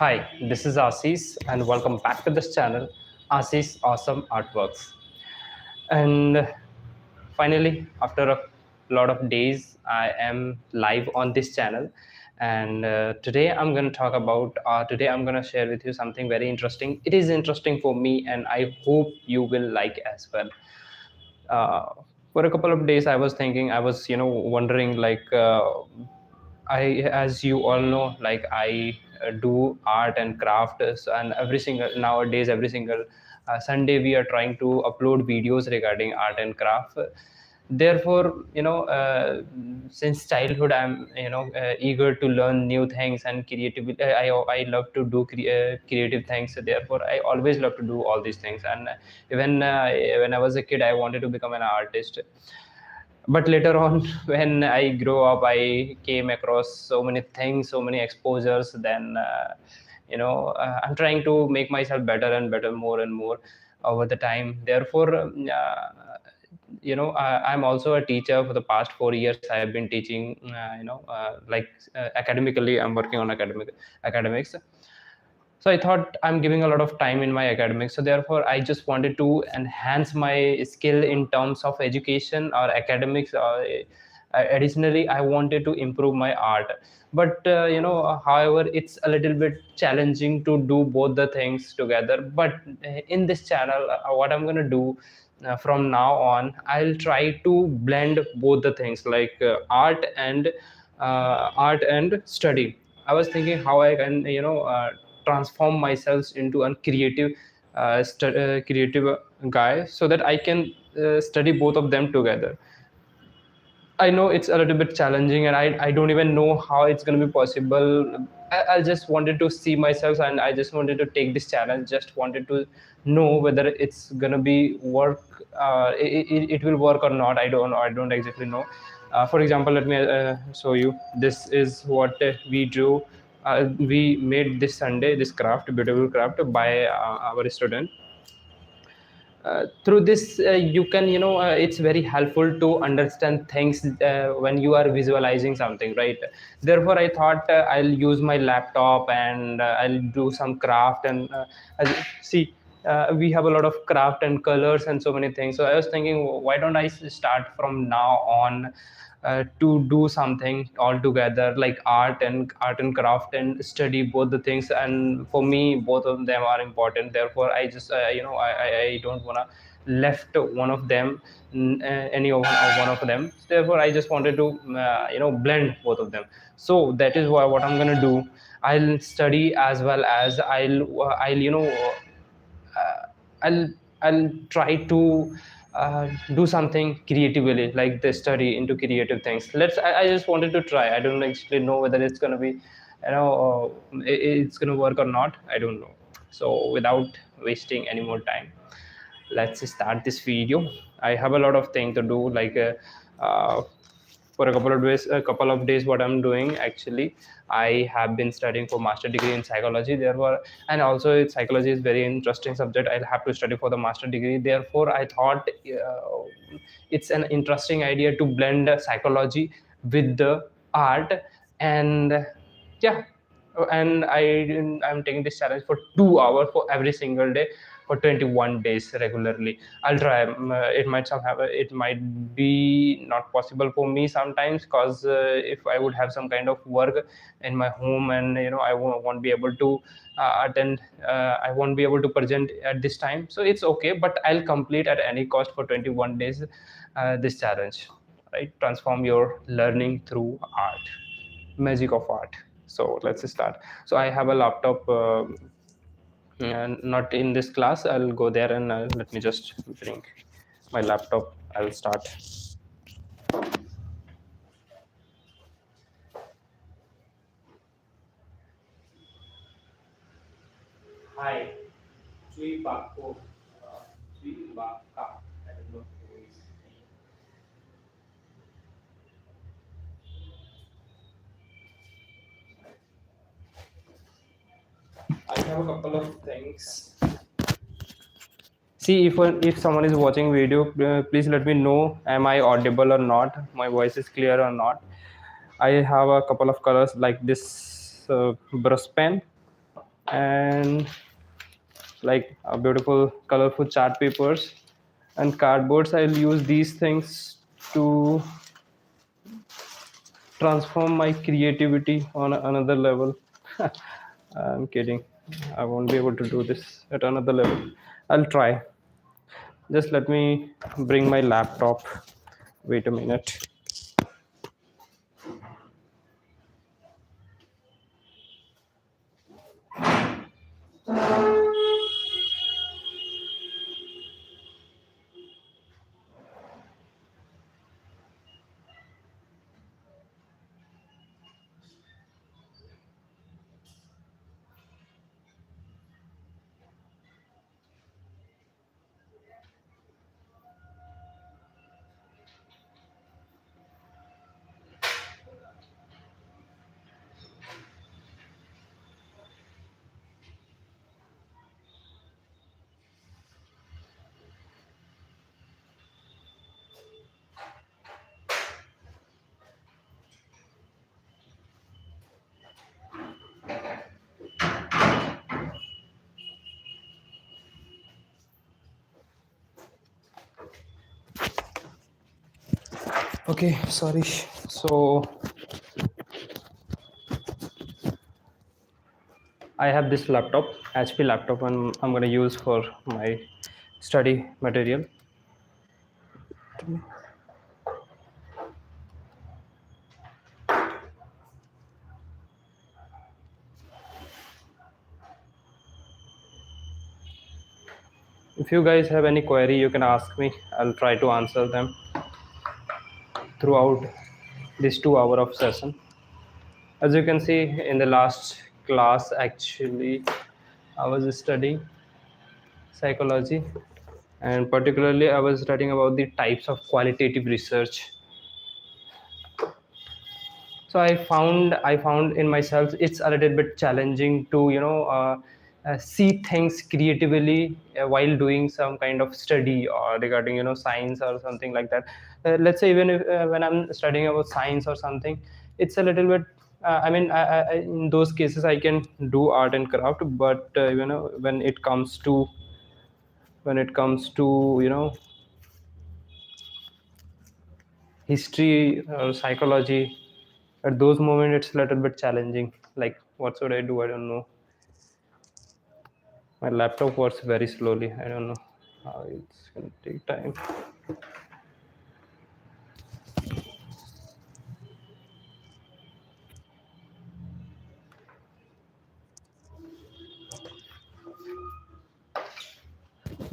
Hi, this is Ashish, and welcome back to this channel, Ashish Awesome Artworks. And finally, after a lot of days, I am live on this channel. And today I'm going to talk about, today I'm going to share with you something very interesting. It is interesting for me, and I hope you will like as well. Uh, for a couple of days, I was thinking, I was, wondering like, as you all know, like I do art and craft, and every single nowadays, every single Sunday, we are trying to upload videos regarding art and craft. Therefore, since childhood, I'm eager to learn new things and creativity. I love to do creative things. So therefore, I always love to do all these things. And even when I was a kid, I wanted to become an artist, but later on when I grew up, I came across so many things, so many exposures. Then I'm trying to make myself better and better, more and more over the time. Therefore, I'm also a teacher. For the past 4 years I have been teaching, academically I'm working on academics. So I thought I'm giving a lot of time in my academics, so therefore I just wanted to enhance my skill in terms of education or academics. Additionally, I wanted to improve my art, but however, it's a little bit challenging to do both the things together. But in this channel, what I'm going to do from now on, I'll try to blend both the things, like art and study. I was thinking how I can transform myself into a creative guy, so that I can study both of them together. I know it's a little bit challenging, and I don't even know how it's going to be possible. I just wanted to see myself, and I just wanted to take this challenge. Just wanted to know whether it's going to be work. It will work or not. I don't exactly know. For example, let me show you. This is what we drew. We made this Sunday, this craft, beautiful craft by our student. Through this, you can, it's very helpful to understand things when you are visualizing something, right? Therefore I thought, I'll use my laptop, and I'll do some craft. And see, we have a lot of craft and colors and so many things. So I was thinking, why don't I start from now on to do something all together, like art and craft, and study both the things. And for me, both of them are important. Therefore I just I don't want to left one of them, any of one of them. Therefore I just wanted to blend both of them. So that is what I'm going to do. I'll study as well as I'll uh, I'll I'll try to do something creatively, like the study into creative things. I just wanted to try. I don't actually know whether it's gonna be, it's gonna work or not. I don't know. So without wasting any more time, let's start this video. I have a lot of things to do, like uh, for a couple of days what I'm doing actually. I have been studying for master degree in psychology. Therefore, and also psychology is very interesting subject. I'll have to study for the master degree. Therefore I thought it's an interesting idea to blend psychology with the art. And yeah, I'm taking this challenge for 2 hours for every single day for 21 days regularly. I'll try. It might somehow, it might be not possible for me sometimes, because if I would have some kind of work in my home, and I won't be able to attend, I won't be able to present at this time. So it's okay, but I'll complete at any cost for 21 days this challenge, right? Transform your learning through art, magic of art. So let's start. So I have a laptop, not in this class. I'll go there, and let me just bring my laptop. I'll start. Hi, Chui Bako, Chui Baka. I don't know who is. I have a couple of things. See, if someone is watching video, please let me know, am I audible or not, my voice is clear or not. I have a couple of colors, like this brush pen. and like beautiful colorful chart papers and cardboards. I'll use these things to transform my creativity on another level. I'm kidding. I won't be able to do this at another level. I'll try. Just let me bring my laptop. Wait a minute. Okay, sorry. So I have this laptop, HP laptop, and I'm gonna use for my study material. If you guys have any query, you can ask me. I'll try to answer them throughout this 2 hour of session. As you can see in the last class, actually, I was studying psychology, and particularly I was studying about the types of qualitative research. So I found in myself it's a little bit challenging to see things creatively while doing some kind of study or regarding science or something like that. Let's say even if, when I'm studying about science or something, it's a little bit in those cases I can do art and craft, but when it comes to history or psychology, at those moments it's a little bit challenging. Like, what should I do? I don't know. My laptop works very slowly. I don't know how it's going to take time.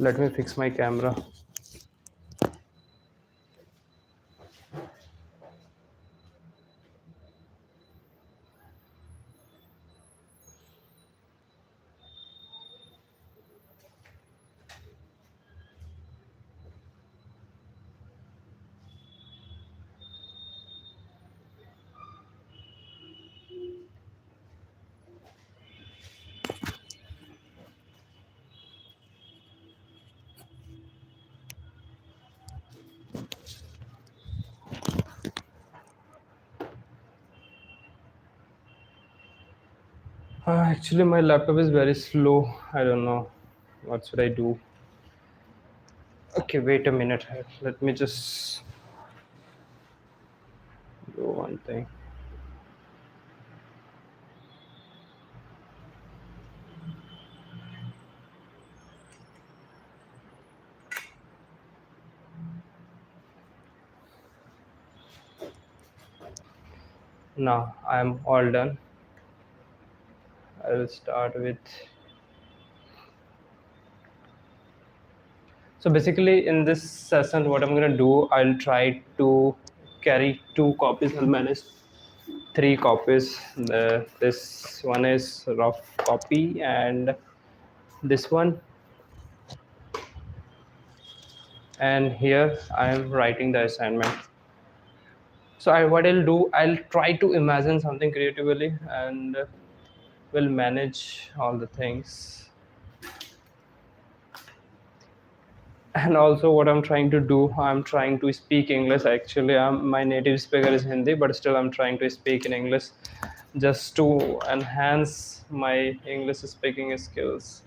Let me fix my camera. Actually, my laptop is very slow. I don't know. What should I do? Okay, wait a minute. Let me just do one thing. Now I'm all done. I will start with. So basically, in this session, what I'm gonna do, I'll try to carry 2 copies. I'll manage 3 copies. This one is rough copy, and this one, and here I am writing the assignment. So what I'll do, I'll try to imagine something creatively, and will manage all the things. And also, what I'm trying to do, I'm trying to speak English. Actually, my native speaker is Hindi, but still I'm trying to speak in English. just to enhance my English speaking skills.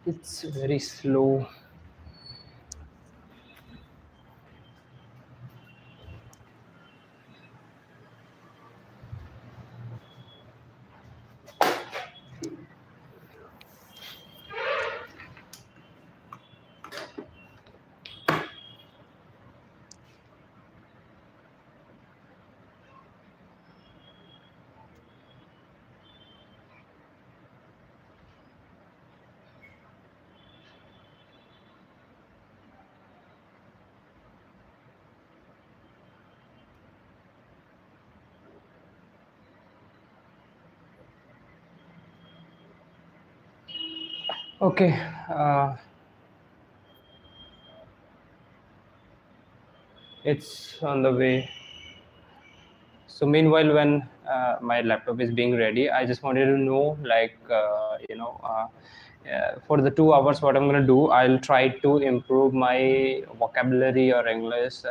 It's very slow. Okay, uh, it's on the way. So meanwhile, when my laptop is being ready, I just wanted to know, like, for the 2 hours, what I'm gonna do, I'll try to improve my vocabulary or English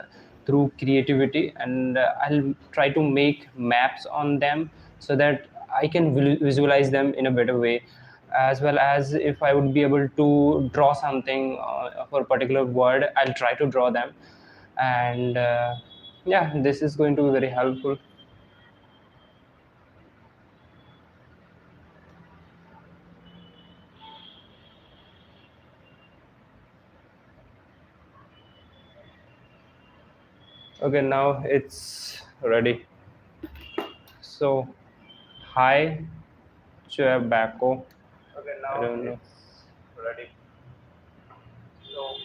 through creativity, and I'll try to make maps on them so that I can visualize them in a better way, as well as if I would be able to draw something for a particular word, I'll try to draw them, and yeah, this is going to be very helpful. Okay, now it's ready. So, hi, tobacco. Okay, I Now don't know. it's ready. So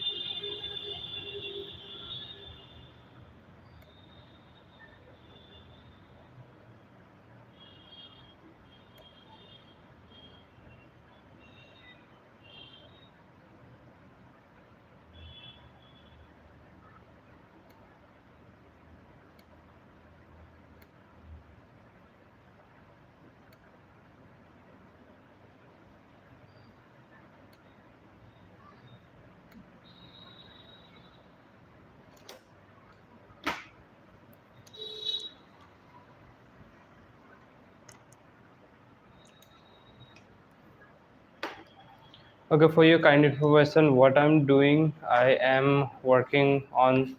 Okay, for your kind information, what I'm doing, I am working on,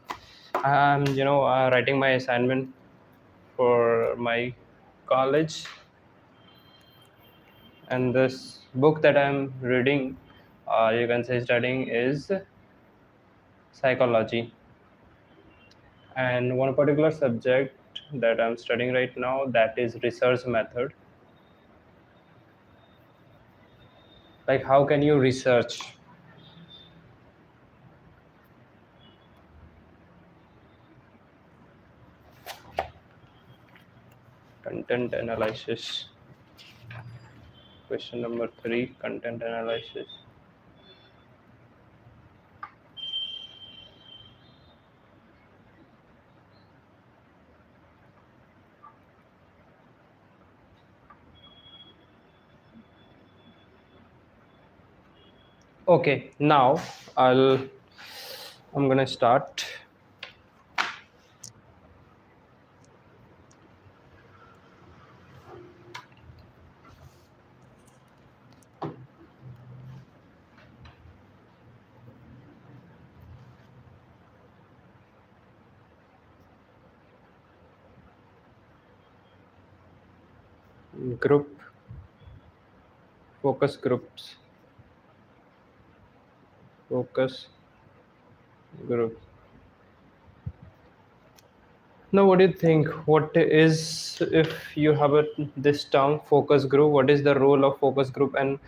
writing my assignment for my college, and this book that I'm reading, you can say studying, is psychology. And one particular subject that I'm studying right now, that is research method. Like, how can you research? Content analysis. Question number 3, content analysis. Okay, now I'll I'm gonna start. Group, focus groups, focus group. Now, what do you think? What is, if you have this term focus group, what is the role of focus group, and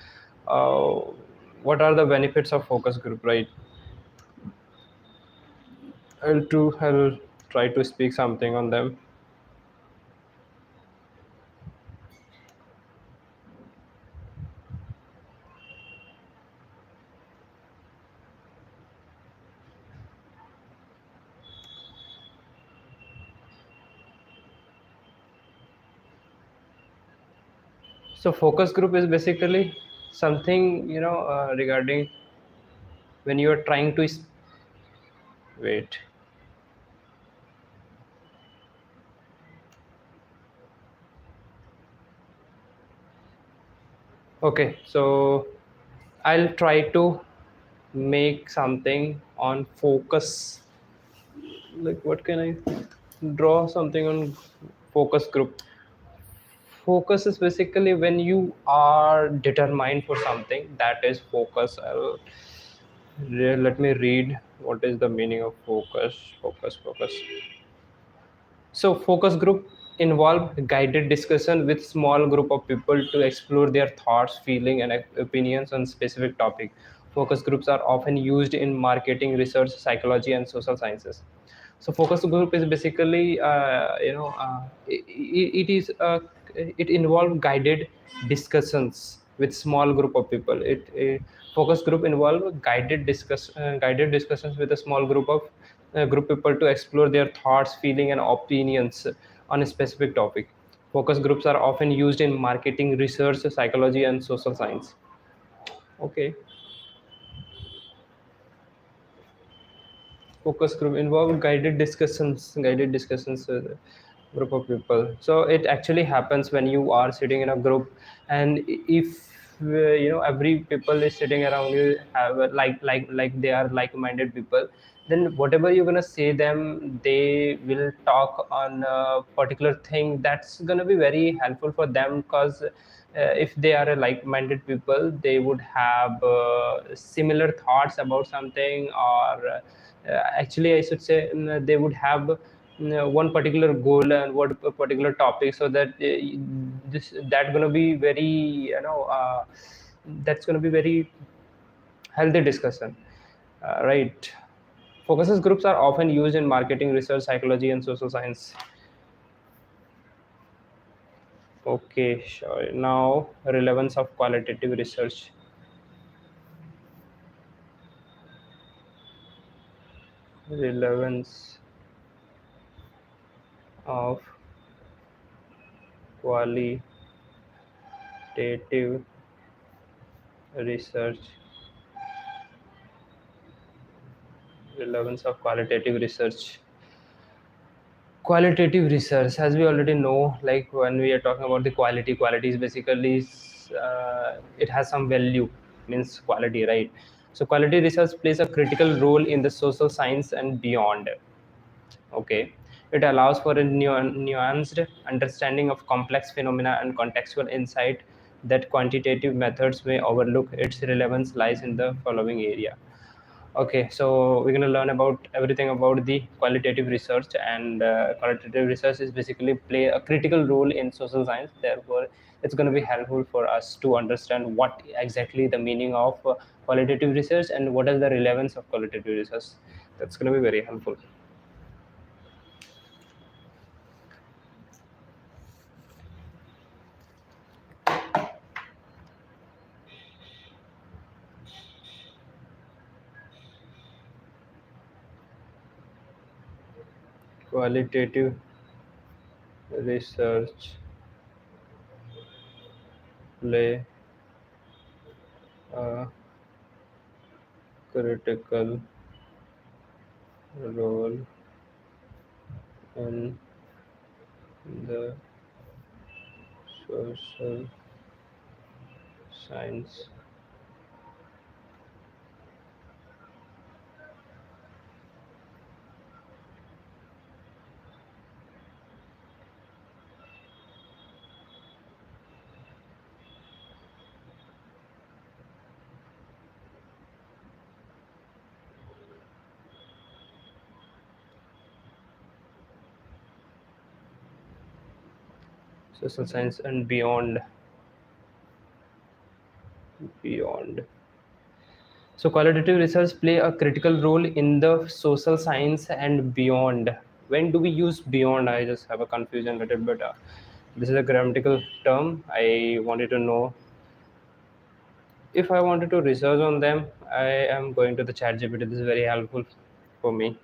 uh, what are the benefits of focus group, right? I'll try to speak something on them. So focus group is basically something, regarding when you are trying to wait. Okay, so I'll try to make something on focus. Like, what can I draw something on focus group? Focus is basically when you are determined for something, that is focus. Let me read what is the meaning of focus. Focus. So focus group involve guided discussion with small group of people to explore their thoughts, feeling, and opinions on specific topic. Focus groups are often used in marketing, research, psychology, and social sciences. So focus group is basically, it involve guided discussions with small group of people. Focus group involve guided discussions with a small group of group people to explore their thoughts, feeling, and opinions on a specific topic. Focus groups are often used in marketing, research, psychology, and social science. Okay. Focus group involve guided discussions with a group of people. So it actually happens when you are sitting in a group, and if every people is sitting around you have like they are like-minded people, then whatever you're gonna say them, they will talk on a particular thing that's gonna be very helpful for them, because if they are a like-minded people, they would have similar thoughts about something, or actually I should say, they would have one particular goal and what a particular topic, so that this that gonna be very, that's gonna be very healthy discussion, right? Focuses groups are often used in marketing, research, psychology, and social science. Okay, sure. Now, relevance of qualitative research. Relevance of qualitative research. Relevance of qualitative research. Qualitative research, as we already know, like when we are talking about the quality is basically, it has some value, means quality, right? So quality research plays a critical role in the social science and beyond. Okay. It allows for a nuanced understanding of complex phenomena and contextual insight that quantitative methods may overlook. Its relevance lies in the following area. Okay, so we're going to learn about everything about the qualitative research, and qualitative research is basically play a critical role in social science. Therefore, it's going to be helpful for us to understand what exactly the meaning of qualitative research and what is the relevance of qualitative research. That's going to be very helpful. Qualitative research play a critical role in the social science. Social science and beyond. So qualitative research play a critical role in the social science and beyond. When do we use beyond? I just have a confusion a little bit. This is a grammatical term. I wanted to know if I wanted to research on them. I am going to the chat GPT. This is very helpful for me.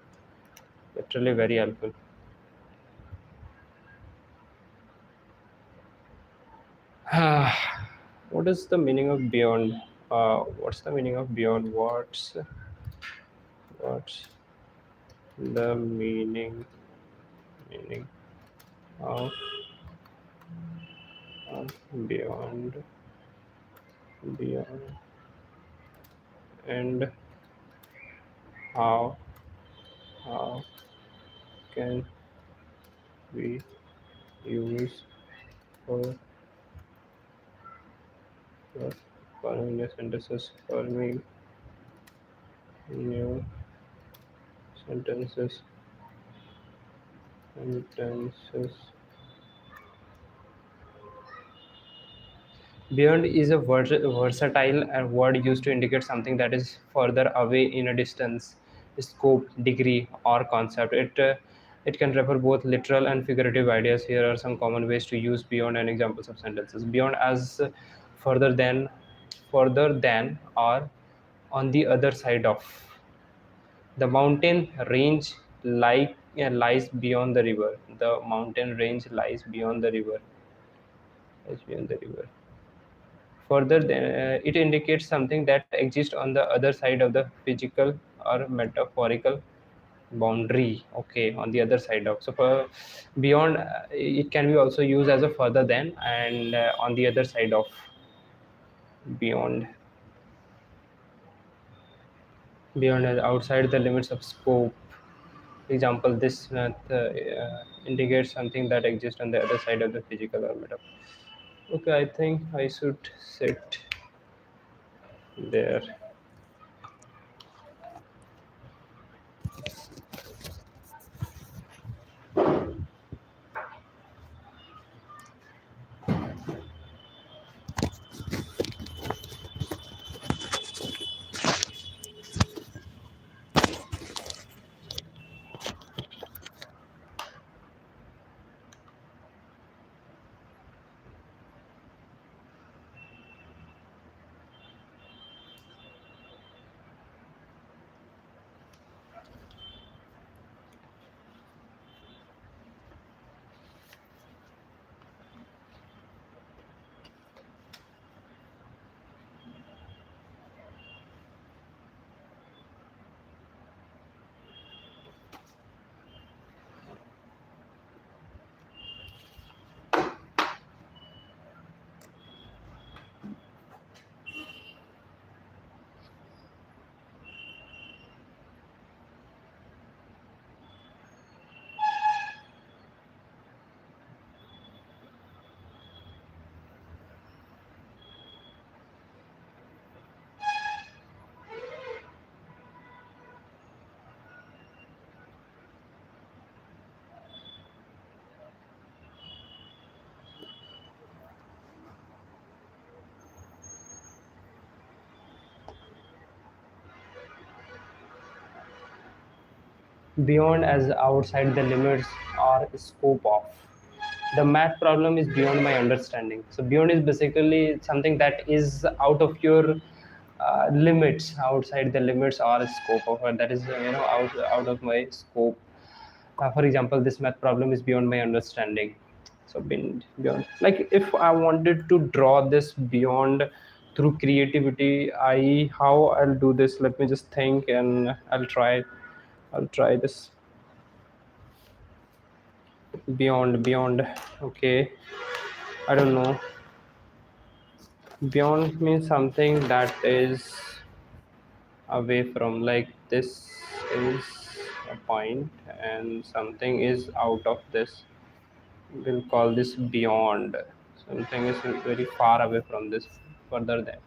Literally very helpful. What what is the meaning of beyond? What's the meaning of beyond? What's the meaning of, of beyond, and how how can we use for for forming new sentences, forming new sentences sentences. Beyond is a versatile word used to indicate something that is further away in a distance, scope, degree, or concept. It can refer both literal and figurative ideas. Here are some common ways to use beyond and examples of sentences. Beyond as further than, or on the other side of. The mountain range lies beyond the river. The mountain range lies beyond the river. Lies beyond the river. Further, it indicates something that exists on the other side of the physical or metaphorical boundary. Okay, on the other side of. So, for beyond, it can be also used as a further than and on the other side of. Beyond, beyond outside the limits of scope. Example: this indicates something that exists on the other side of the physical or metaphor. Okay, I think I should sit there. Beyond as outside the limits or scope of. The math problem is beyond my understanding. So beyond is basically something that is out of your limits, outside the limits or scope of it. That is out of my scope. For example, this math problem is beyond my understanding. So beyond, like if I wanted to draw this beyond through creativity, I how I'll do this. Let me just think and I'll try this. Beyond, okay, I don't know. Beyond means something that is away from, like this is a point and something is out of this. We'll call this beyond. Something is very far away from this, further than,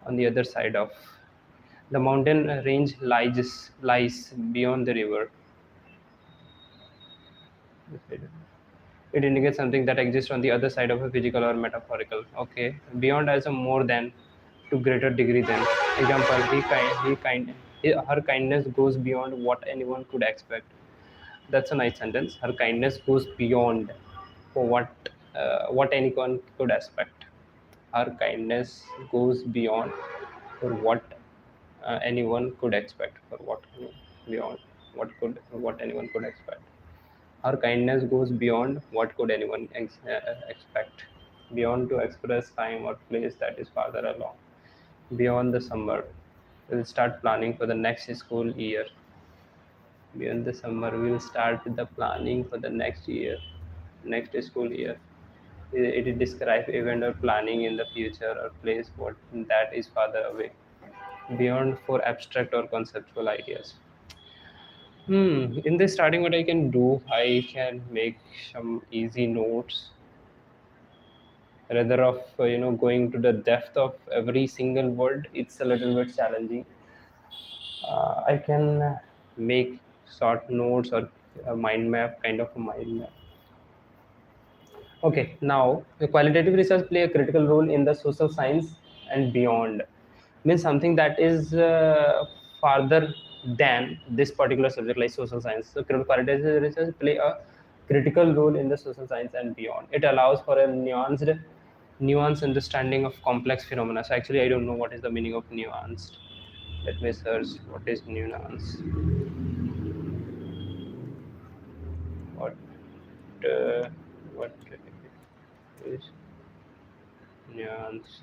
on the other side of. The mountain range lies beyond the river. It indicates something that exists on the other side of a physical or metaphorical. Okay, beyond as a more than, to greater degree than. Example: her kindness goes beyond what anyone could expect. That's a nice sentence. Her kindness goes beyond for what anyone could expect. Her kindness goes beyond for what anyone could expect. For what beyond what anyone could expect. Her kindness goes beyond what could anyone expect. Beyond to express time or place that is farther along. Beyond the summer, we'll start planning for the next school year. Beyond the summer, we'll start the planning for the next year, next school year. It describes event or planning in the future or place what that is farther away. Beyond for abstract or conceptual ideas. In this starting, what I can do, I can make some easy notes rather of going to the depth of every single word. It's a little bit challenging. I can make short notes or a mind map, kind of a mind map. Okay, now the qualitative research play a critical role in the social science and beyond. Means something that is farther than this particular subject, like social science. So qualitative research play a critical role in the social science and beyond. It allows for a nuanced understanding of complex phenomena. So actually, I don't know what is the meaning of nuanced. Let me search what is nuance. What uh, what is nuance?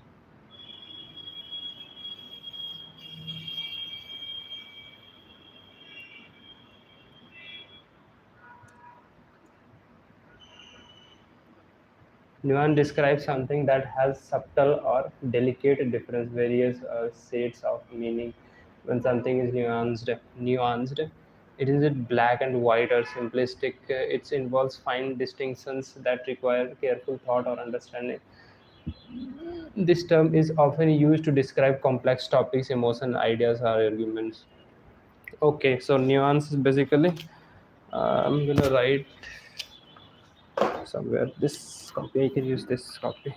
Nuance describes something that has subtle or delicate difference, various shades of meaning. When something is nuanced, it isn't black and white or simplistic. It involves fine distinctions that require careful thought or understanding. This term is often used to describe complex topics, emotion, ideas, or arguments. Okay, so nuance is basically, I'm gonna write somewhere this copy. I can use this copy.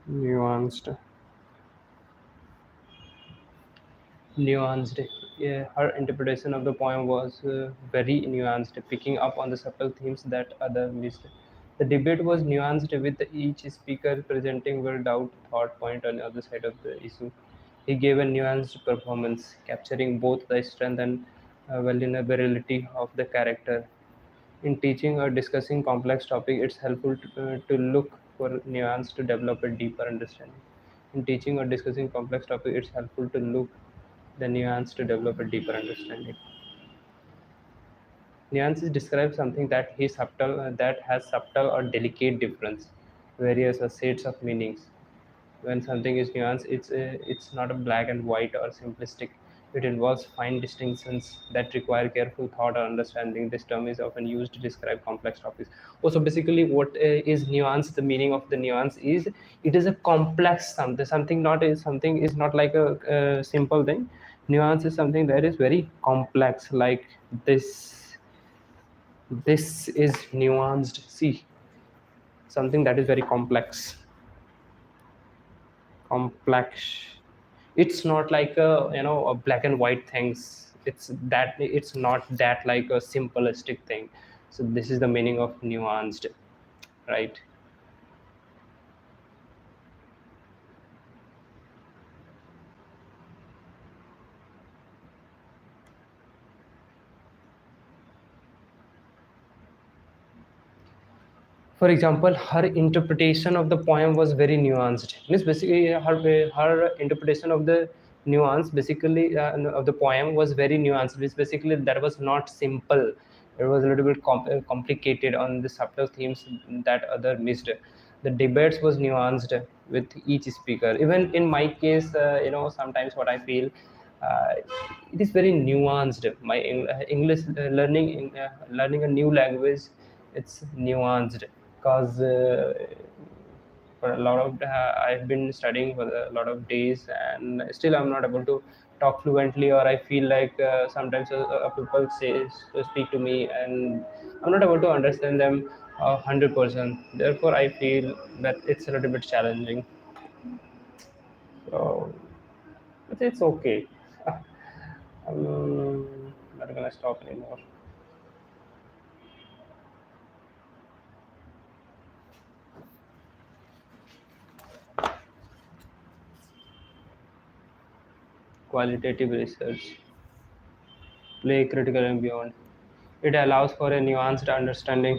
Nuanced. Nuanced. Yeah, her interpretation of the poem was very nuanced, picking up on the subtle themes that other missed. The debate was nuanced, with each speaker presenting well doubt thought point on the other side of the issue. He gave a nuanced performance, capturing both the strength and vulnerability of the character. In teaching or discussing complex topic, it's helpful to look for nuance to develop a deeper understanding. In teaching or discussing complex topic, it's helpful to look the nuance to develop a deeper understanding. Nuances describe something that has subtle or delicate difference, various or shades of meanings. When something is nuanced, it's not a black and white or simplistic. It involves fine distinctions that require careful thought or understanding. This term is often used to describe complex topics. Also, basically, what is nuance? The meaning of the nuance is it is a complex something. Something is not like a simple thing. Nuance is something that is very complex. Like this, this is nuanced. See, something that is very complex. It's not like a black and white things. It's not that like a simplistic thing. So this is the meaning of nuanced, right? For example, her interpretation of the poem was very nuanced. Means basically her interpretation of the nuance basically of the poem was very nuanced. Means basically that was not simple. It was a little bit complicated on the subtle themes that other missed. The debates was nuanced with each speaker. Even in my case, sometimes what I feel, uh, it is very nuanced. My English learning a new language, it's nuanced because for a lot of I've been studying for a lot of days and still I'm not able to talk fluently, or I feel like sometimes people speak to me and I'm not able to understand them 100%. Therefore, I feel that it's a little bit challenging. So, but it's okay. I'm not gonna stop anymore. qualitative research play critical and beyond. It allows for a nuanced understanding.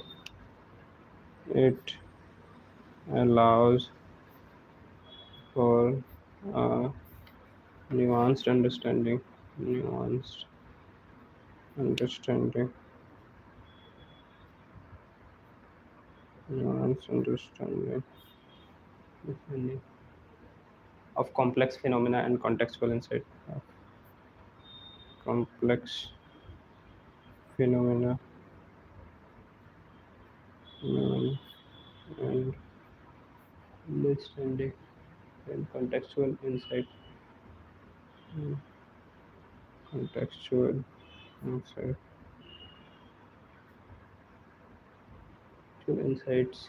It allows for a nuanced understanding. Nuanced understanding. Nuanced understanding of complex phenomena and contextual insight of complex phenomena um, and understanding and contextual insight. mm, Contextual insight. To insights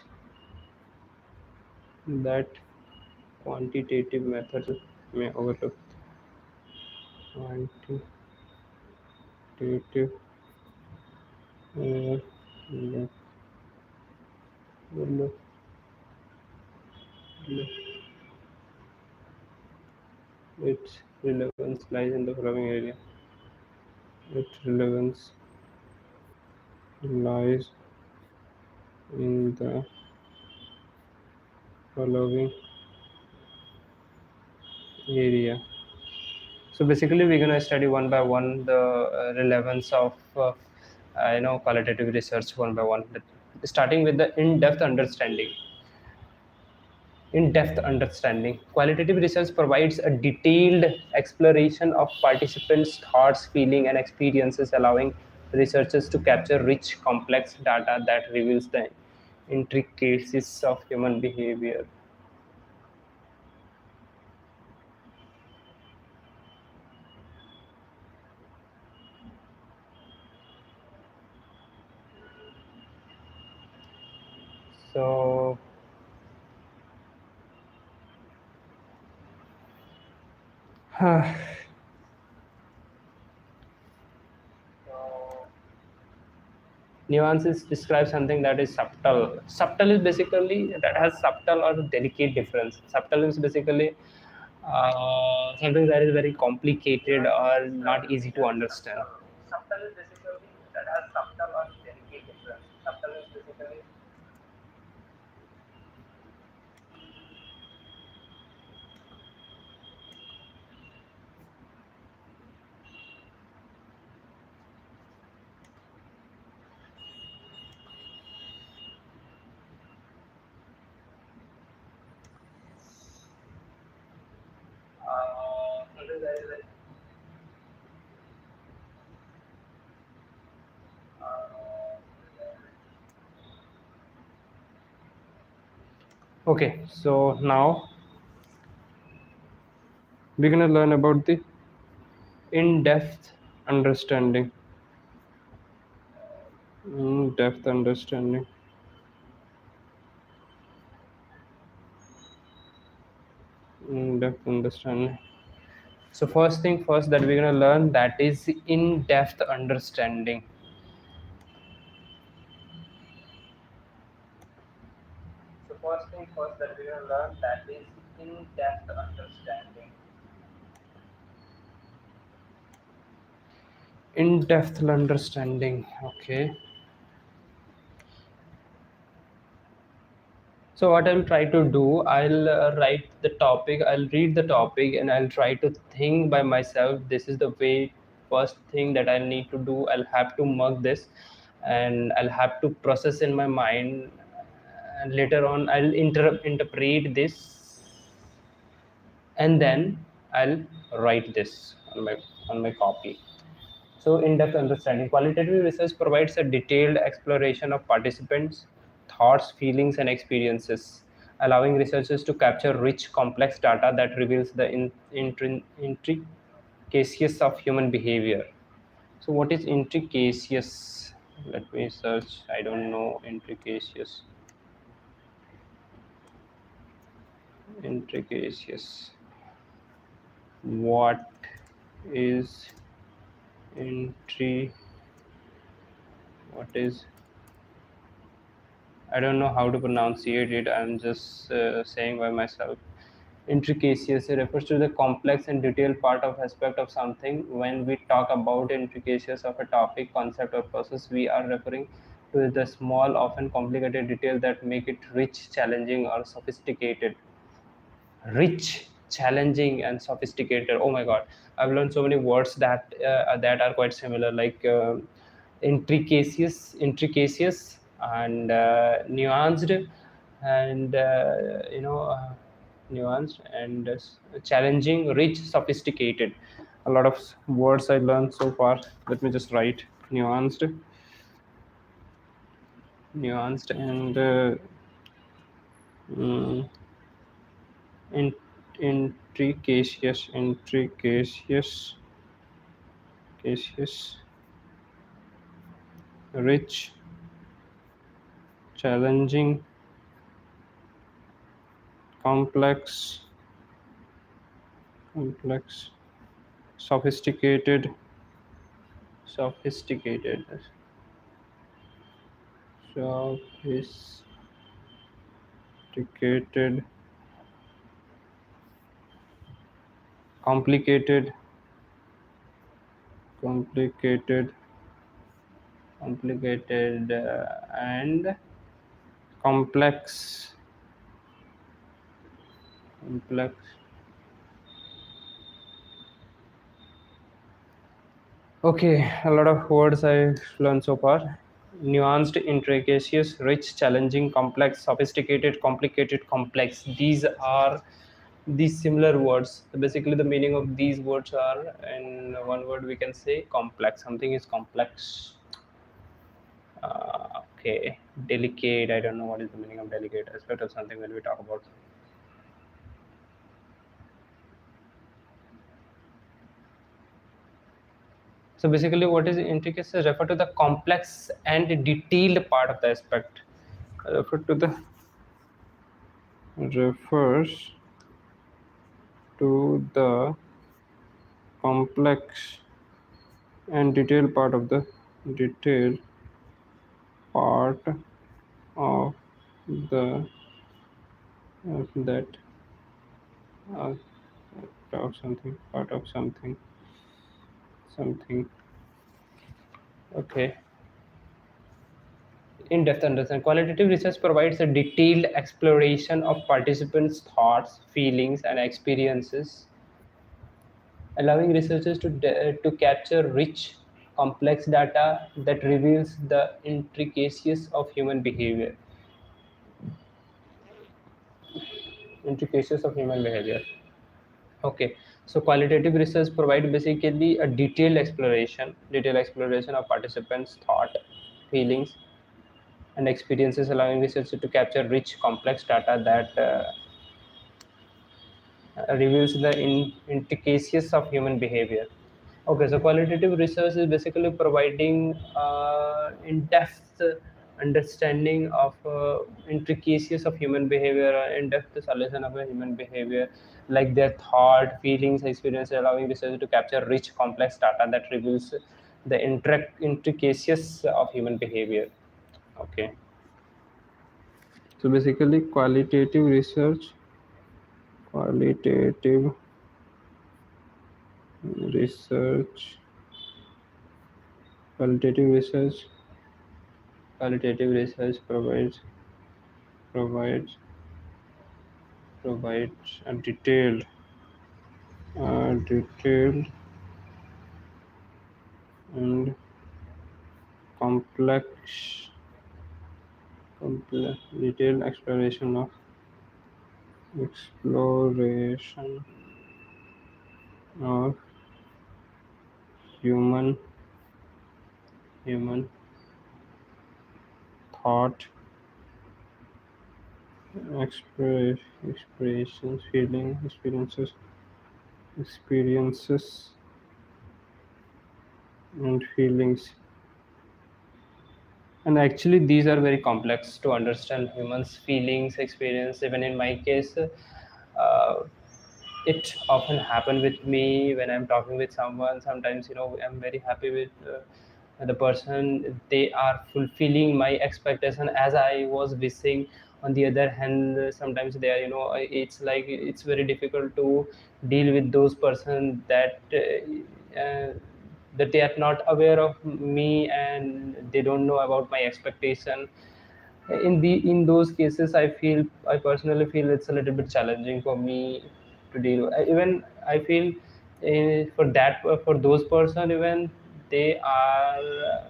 that quantitative methods may overlook. Quantitative overlook. Overlook. Its relevance lies in the following area. Its relevance lies in the following area. So basically, we're gonna study one by one the relevance of qualitative research one by one. Starting with the in-depth understanding. In-depth understanding. Qualitative research provides a detailed exploration of participants' thoughts, feelings, and experiences, allowing researchers to capture rich, complex data that reveals the intricacies of human behavior. So, So nuances describe something that is subtle. Subtle is basically that has subtle or delicate difference. Subtle is basically something that is very complicated or nuances not easy to is understand. subtle. Subtle is basically that has subtle or delicate difference. Subtle is basically something that is like uh, Okay, so now we're gonna learn about the in-depth understanding. In-depth understanding. In-depth understanding. So first thing first that we're gonna learn that is in-depth understanding. so first thing first that we're gonna learn that is in-depth understanding. In-depth understanding. Okay. So what I'll try to do, I'll write the topic, I'll read the topic, and I'll try to think by myself. This is the way. First thing that I need to do, I'll have to mark this, and I'll have to process in my mind. And later on, I'll interpret this, and then I'll write this on my copy. So, in-depth understanding. Qualitative research provides a detailed exploration of participants' thoughts, feelings, and experiences, allowing researchers to capture rich, complex data that reveals the intricacies of human behavior. So, what is intricacies? Let me search. I don't know intricacies. Intricacies. What is intri? What is I don't know how to pronunciate it. I'm just saying by myself. Intricacies refers to the complex and detailed part of aspect of something. When we talk about intricacies of a topic, concept, or process, we are referring to the small, often complicated detail that make it rich, challenging, or sophisticated. Rich, challenging, and sophisticated. Oh my God, I've learned so many words that are quite similar, like intricacious, and nuanced, and nuanced and challenging, rich, sophisticated. A lot of words I learned so far. Let me just write: nuanced, and mm, in, intricacious, rich, challenging, complex, complex, sophisticated, sophisticated, sophisticated, complicated, complicated, complicated, and complex, complex. Okay, a lot of words I learned so far. Nuanced, intricacious, rich, challenging, complex, sophisticated, complicated, complex. These are these similar words. Basically, the meaning of these words are, in one word, we can say complex. Something is complex. Okay, delicate. I don't know what is the meaning of delicate aspect of something when we talk about. So basically, what is intricacy? Refer to the complex and detailed part of the aspect. Refer to the refers to the complex and detailed part of the detailed part of the that uh, of something, part of something, something. Okay. In-depth understanding. Qualitative research provides a detailed exploration of participants' thoughts, feelings, and experiences, allowing researchers to capture rich, complex data that reveals the intricacies of human behavior. Intricacies of human behavior. Okay, so qualitative research provide basically a detailed exploration of participants' thought, feelings, and experiences, allowing researchers to capture rich, complex data that reveals the intricacies of human behavior. Okay, so qualitative research is basically providing in-depth understanding of intricacies of human behavior, in-depth solution of a human behavior, like their thought, feelings, experience, allowing research to capture rich, complex data that reveals the intricacies of human behavior. Okay, so basically, qualitative research, qualitative research, qualitative research provides provides a detailed and complex, detailed exploration of human human thought, expressions, feeling, experiences, and feelings. And actually, these are very complex to understand humans' feelings, experience. Even in my case, it often happen with me when I'm talking with someone. Sometimes, I'm very happy with the person. They are fulfilling my expectation as I was wishing, On the other hand, sometimes they are, it's like it's very difficult to deal with those person that they are not aware of me and they don't know about my expectation. In those cases, I personally feel it's a little bit challenging for me to deal with. Even I feel, for those person, even they are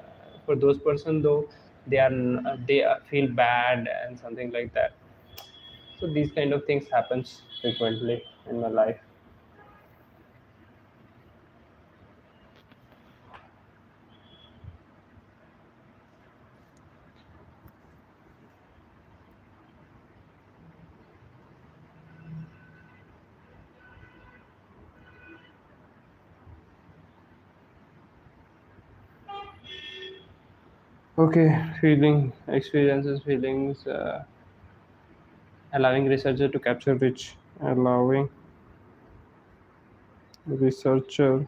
for those person though, feel bad and something like that. So these kind of things happens frequently in my life. Okay, feelings, allowing researcher to capture which, allowing researcher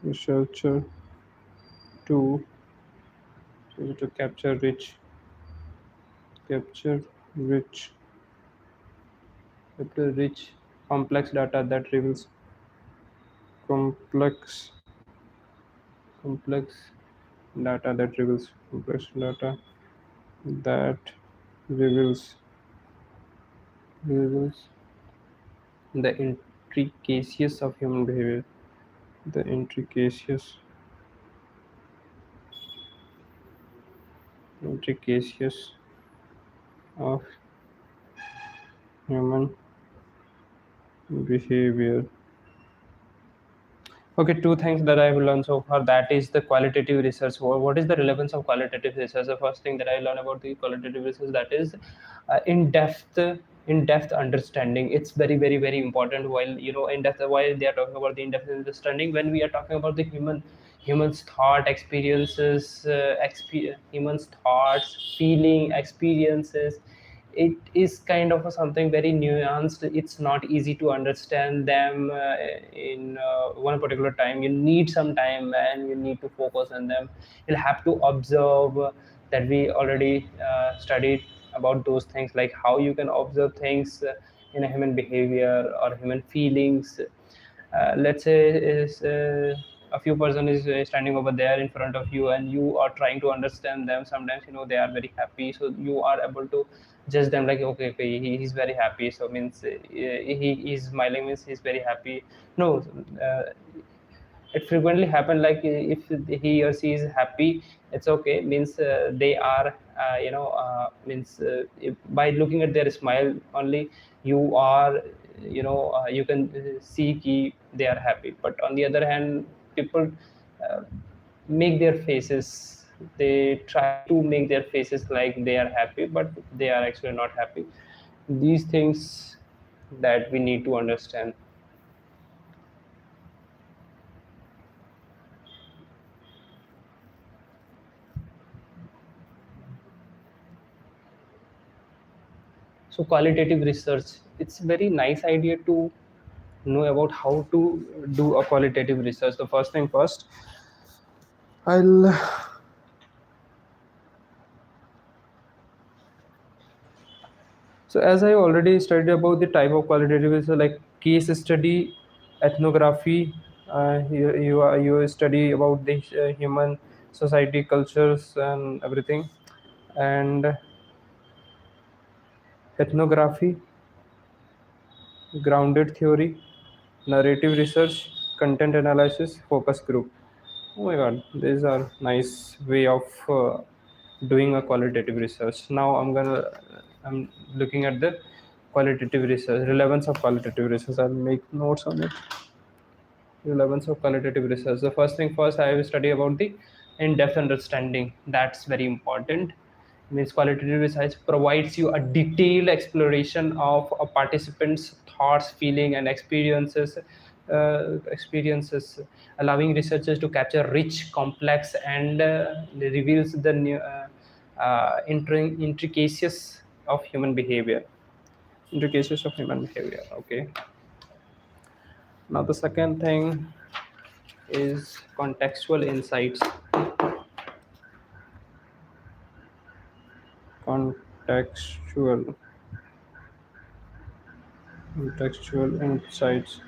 researcher to capture capture rich rich complex data that reveals complex complex complex data that reveals reveals the intricacies of human behavior, the intricacies of human behavior. Okay, two things that I've learned so far. That is the qualitative research. What is the relevance of qualitative research? The first thing that I learned about the qualitative research, that is in-depth understanding. It's very, very, very important. While in depth, while they are talking about the in-depth understanding, when we are talking about the humans thought experiences, humans thoughts, feeling experiences, it is kind of something very nuanced. It's not easy to understand them in one particular time. You need some time and you need to focus on them. You'll have to observe, that we already studied about those things, like how you can observe things in a human behavior or human feelings. Let's say is a few person is standing over there in front of you and you are trying to understand them. Sometimes they are very happy, so you are able to judge them like, okay, okay, he's very happy, so means he is smiling, means he's very happy. No, uh, it frequently happen like, if he or she is happy, it's okay, means they are means by looking at their smile only, you are you can see ki they are happy. But on the other hand, people uh, make their faces, they try to make their faces like they are happy, but they are actually not happy. These things that we need to understand. So qualitative research, it's very nice idea to know about how to do a qualitative research. The first thing first, I'll so as I already studied about the type of qualitative research, like case study, ethnography, you study about the human society, cultures, and everything. And ethnography, grounded theory, narrative research, content analysis, focus group. Oh my god, these are nice way of doing a qualitative research. Now I'm looking at the qualitative research, relevance of qualitative research. I'll make notes on it. Relevance of qualitative research. The first thing first, I will study about the in-depth understanding. That's very important. Means qualitative research provides you a detailed exploration of a participant's thoughts, feeling, and experiences, allowing researchers to capture rich, complex, and reveals the intricacies of human behavior. Intricacies of human behavior. Okay. Now the second thing is contextual insights. Contextual, contextual insights.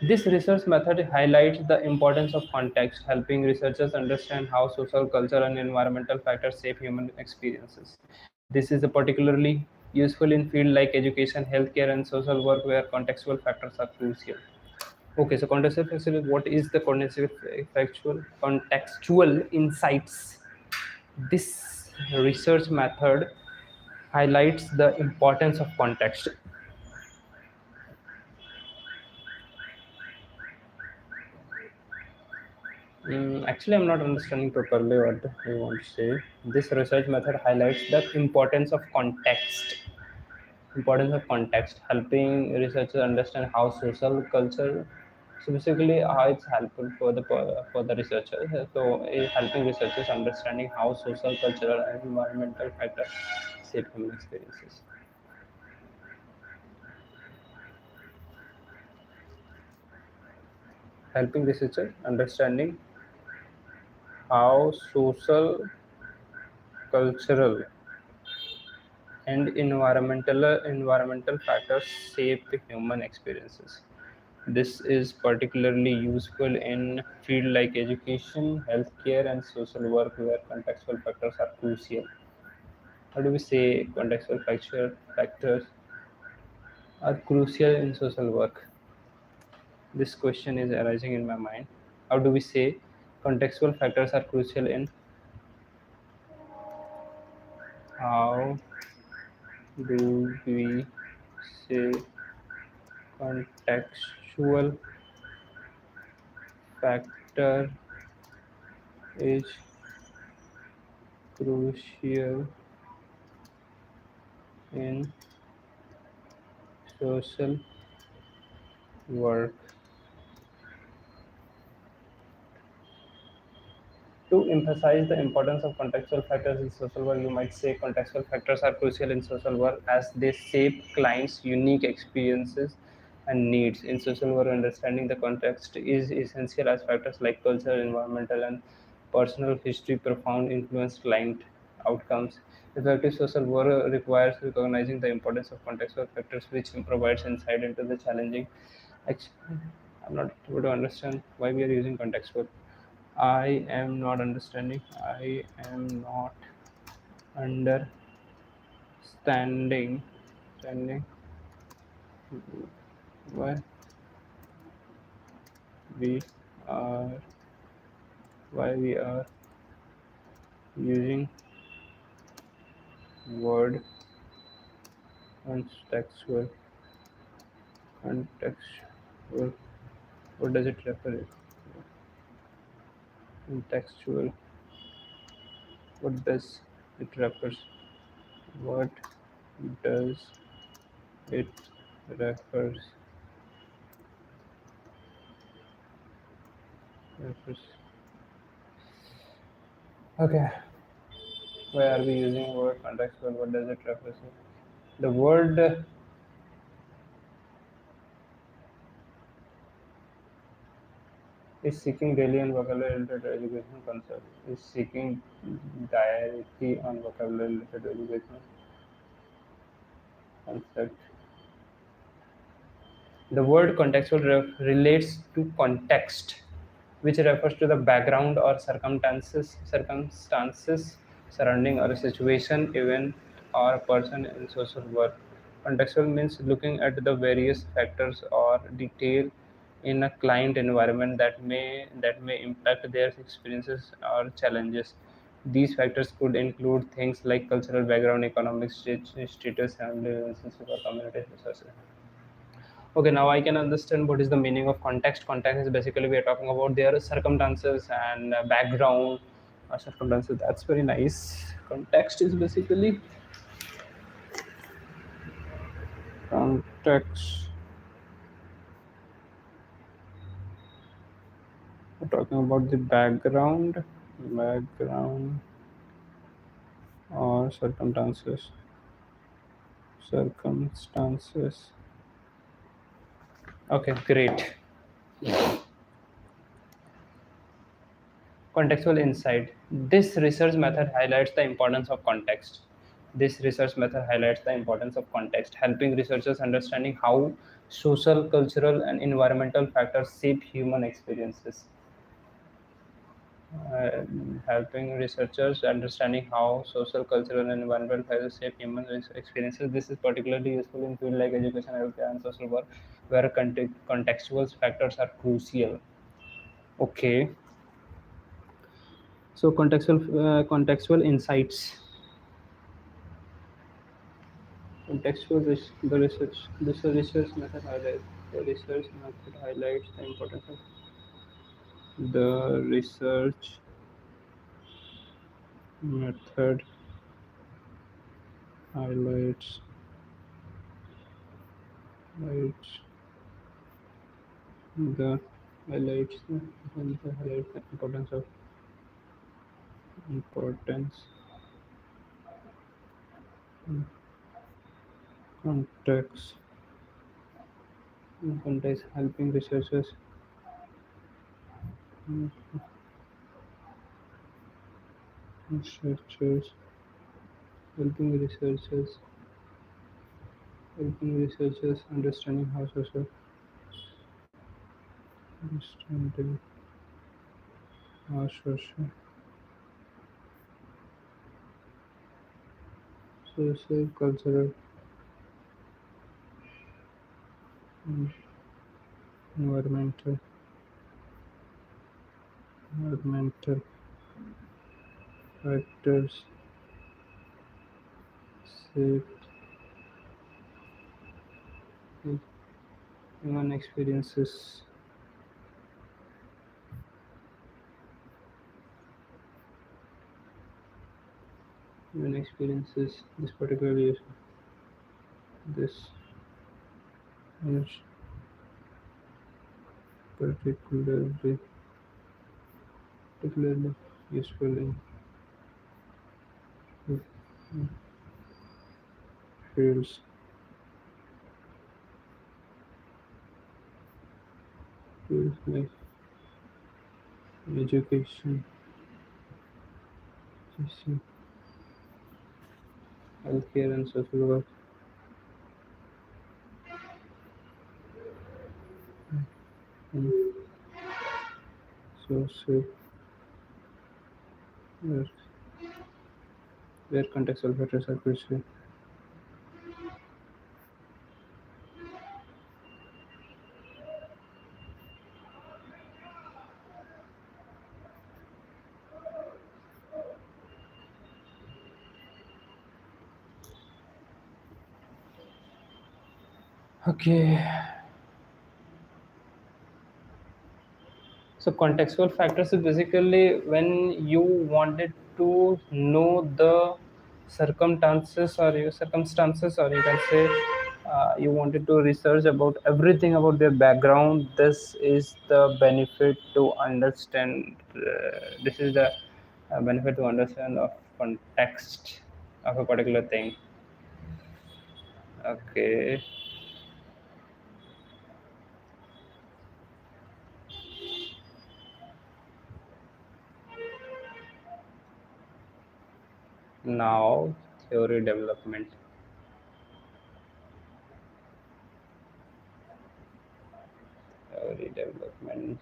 This research method highlights the importance of context, helping researchers understand how social, cultural, and environmental factors shape human experiences. This is particularly useful in fields like education, healthcare, and social work, where contextual factors are crucial. Okay, so contextual factor, what is the contextual insights? This research method highlights the importance of context. Actually, I'm not understanding properly what you want to say. This research method highlights the importance of context. Importance of context, helping researchers understand how social culture, so basically how it's helpful for the researchers. So, helping researchers understanding how social, cultural, and environmental factors shape human experiences. Helping researchers understanding how social, cultural, and environmental factors shape human experiences. This is particularly useful in fields like education, healthcare, and social work, where contextual factors are crucial. How do we say factors are crucial in social work? This question is arising in my mind. How do we say contextual factors are crucial in how do we say contextual factor is crucial in social work? To emphasize the importance of contextual factors in social work, you might say contextual factors are crucial in social work as they shape clients' unique experiences and needs. In social work, understanding the context is essential as factors like culture, environmental, and personal history profound influence client outcomes. Effective social work requires recognizing the importance of contextual factors, which provides insight into the challenging. Actually, I'm not able to understand why we are using contextual. I am not understanding. I am not understanding. Standing why we are we are using word contextual. Contextual. What does it refer to? Contextual. What does it refers? What does it refers? Refers. Okay. Why are we using word contextual? What does it refer to? The word is seeking daily and vocabulary related education concept. Is seeking directly on vocabulary related education concept. The word contextual relates to context, which refers to the background or circumstances surrounding or a situation, event, or a person in social work. Contextual means looking at the various factors or detail in a client environment that may impact their experiences or challenges. These factors could include things like cultural background, economic status, family relationship, or community resources. Okay, now I can understand what is the meaning of context. Context is basically we are talking about their circumstances and background circumstances. That's very nice. Context is basically context. We're talking about the background or circumstances. Okay, great. Contextual insight. This research method highlights the importance of context. This research method highlights the importance of context, helping researchers understanding how social, cultural, and environmental factors shape human experiences. uh, Helping researchers understanding how social, cultural, and environmental factors shape human experiences. This is particularly useful in fields like education, healthcare, and social work, where contextual factors are crucial. Okay, so contextual insights. The research research method highlights the importance of the research method highlights highlights the highlights the importance context context helping researchers helping researchers understanding how understanding how social cultural and environmental environmental factors shape human experiences. Human experiences. This is particularly particularly useful in fields like education, teaching, healthcare, and social work. And social work, where contextual factors are crucial. Okay, so contextual factors is basically when you wanted to know the circumstances, or you can say you wanted to research about everything about their background. This is the benefit to understand. This is the benefit to understand of context of a particular thing. Okay, now theory development. Theory development.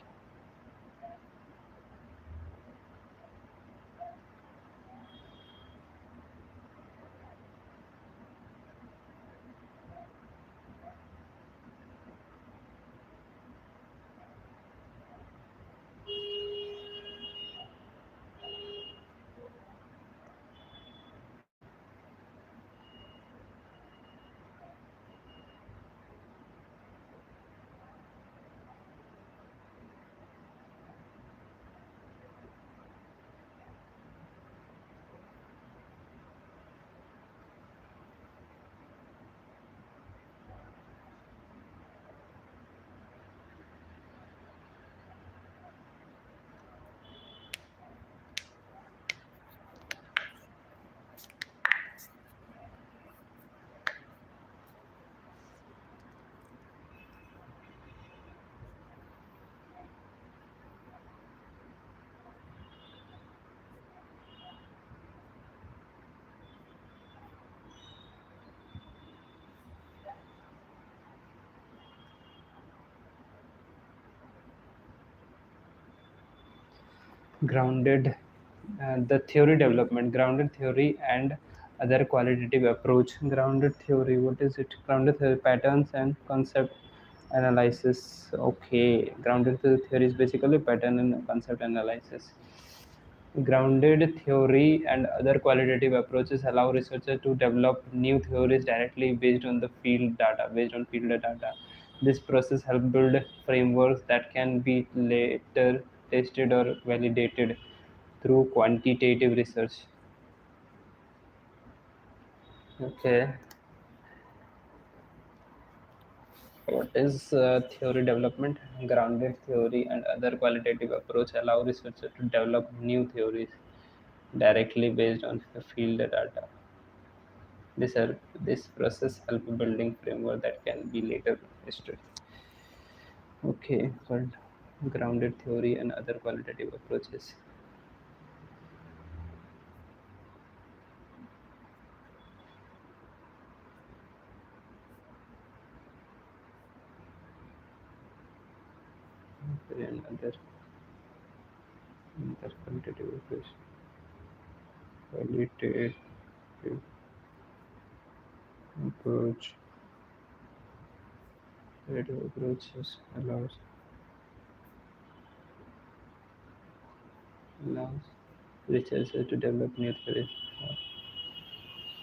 Grounded, the theory development, grounded theory and other qualitative approach. Grounded theory, what is it? Grounded theory, patterns and concept analysis. Okay, grounded theory is basically pattern and concept analysis. Grounded theory and other qualitative approaches allow researchers to develop new theories directly based on the field data, based on field data. This process helps build frameworks that can be later tested or validated through quantitative research. Okay, what is theory development? Grounded theory and other qualitative approach allow researchers to develop new theories directly based on the field data. This process help building framework that can be later tested. Okay, called grounded theory and other qualitative approaches. And other qualitative approach. Qualitative approach. Qualitative approaches allows researchers to develop new theories.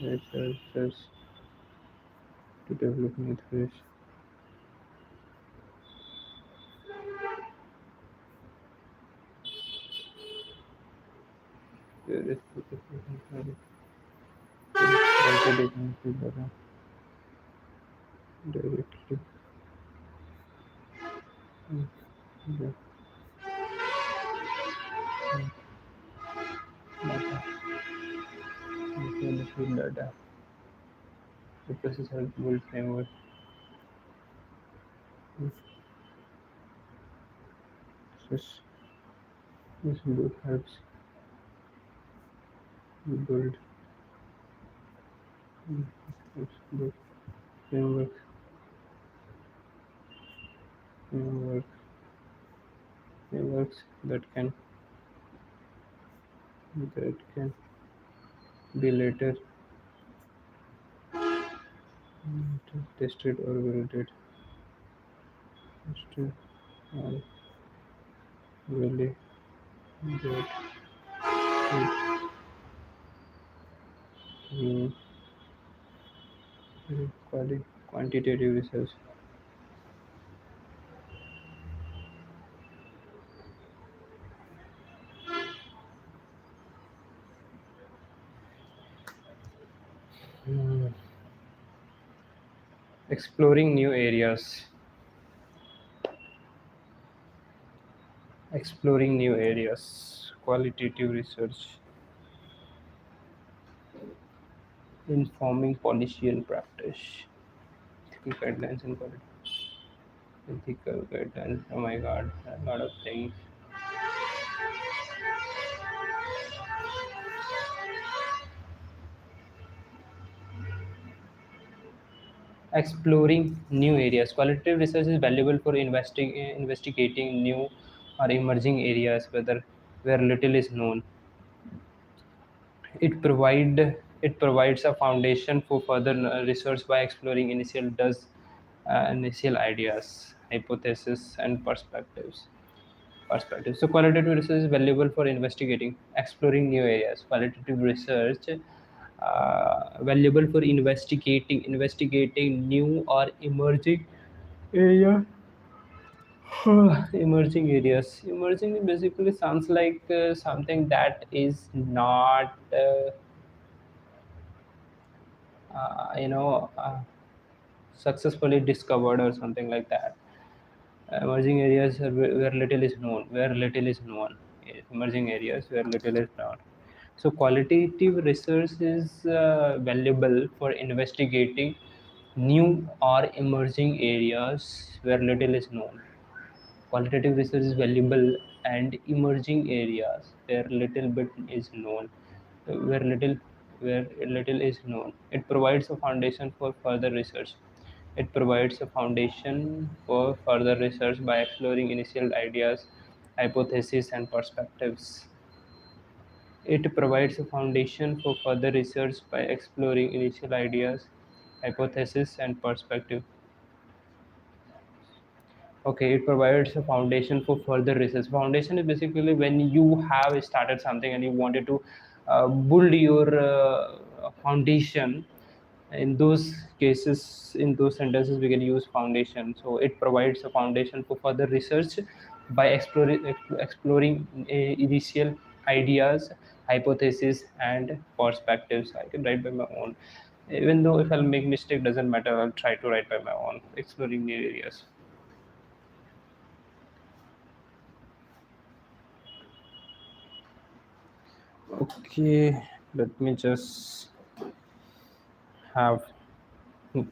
Researchers to develop new theories. Theories directly. Yeah, data. The field data. The process helps build framework. This this book helps build helps build framework framework frameworks that can be later tested or validated. Tested or validated through quantitative research. Hmm. Exploring new areas. Exploring new areas. Qualitative research. Informing policy and practice. Ethical guidelines and quality. Ethical guidelines. Oh my god, a lot of things. Exploring new areas. Qualitative research is valuable for investigating new or emerging areas, whether where little is known. It provides a foundation for further research by exploring initial ideas, hypotheses, and perspectives. So qualitative research is valuable for investigating, exploring new areas. Qualitative research valuable for investigating new or emerging area. Emerging basically sounds like something that is not successfully discovered or something like that. Emerging areas are where little is known, emerging areas where little is known. So qualitative research is valuable for investigating new or emerging areas where little is known. Qualitative research is valuable and emerging areas where little bit is known, where little where little is known. It provides a foundation for further research. It provides a foundation for further research by exploring initial ideas, hypotheses, and perspectives. It provides a foundation for further research by exploring initial ideas, hypotheses, and perspective. Okay, it provides a foundation for further research. Foundation is basically when you have started something and you wanted to build your foundation. In those cases, in those sentences, we can use foundation. So it provides a foundation for further research by exploring initial ideas, hypotheses, and perspectives. I can write by my own. Even though if I'll make mistake, doesn't matter. I'll try to write by my own, exploring new areas. Okay, let me just have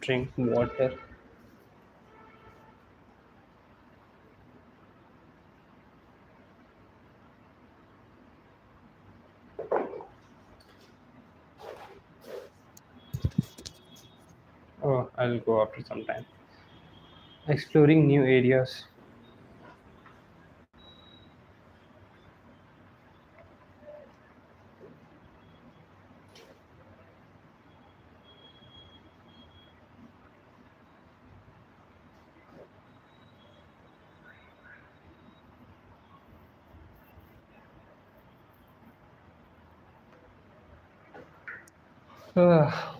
drink water. Oh, I'll go after some time. Exploring new areas. Ah,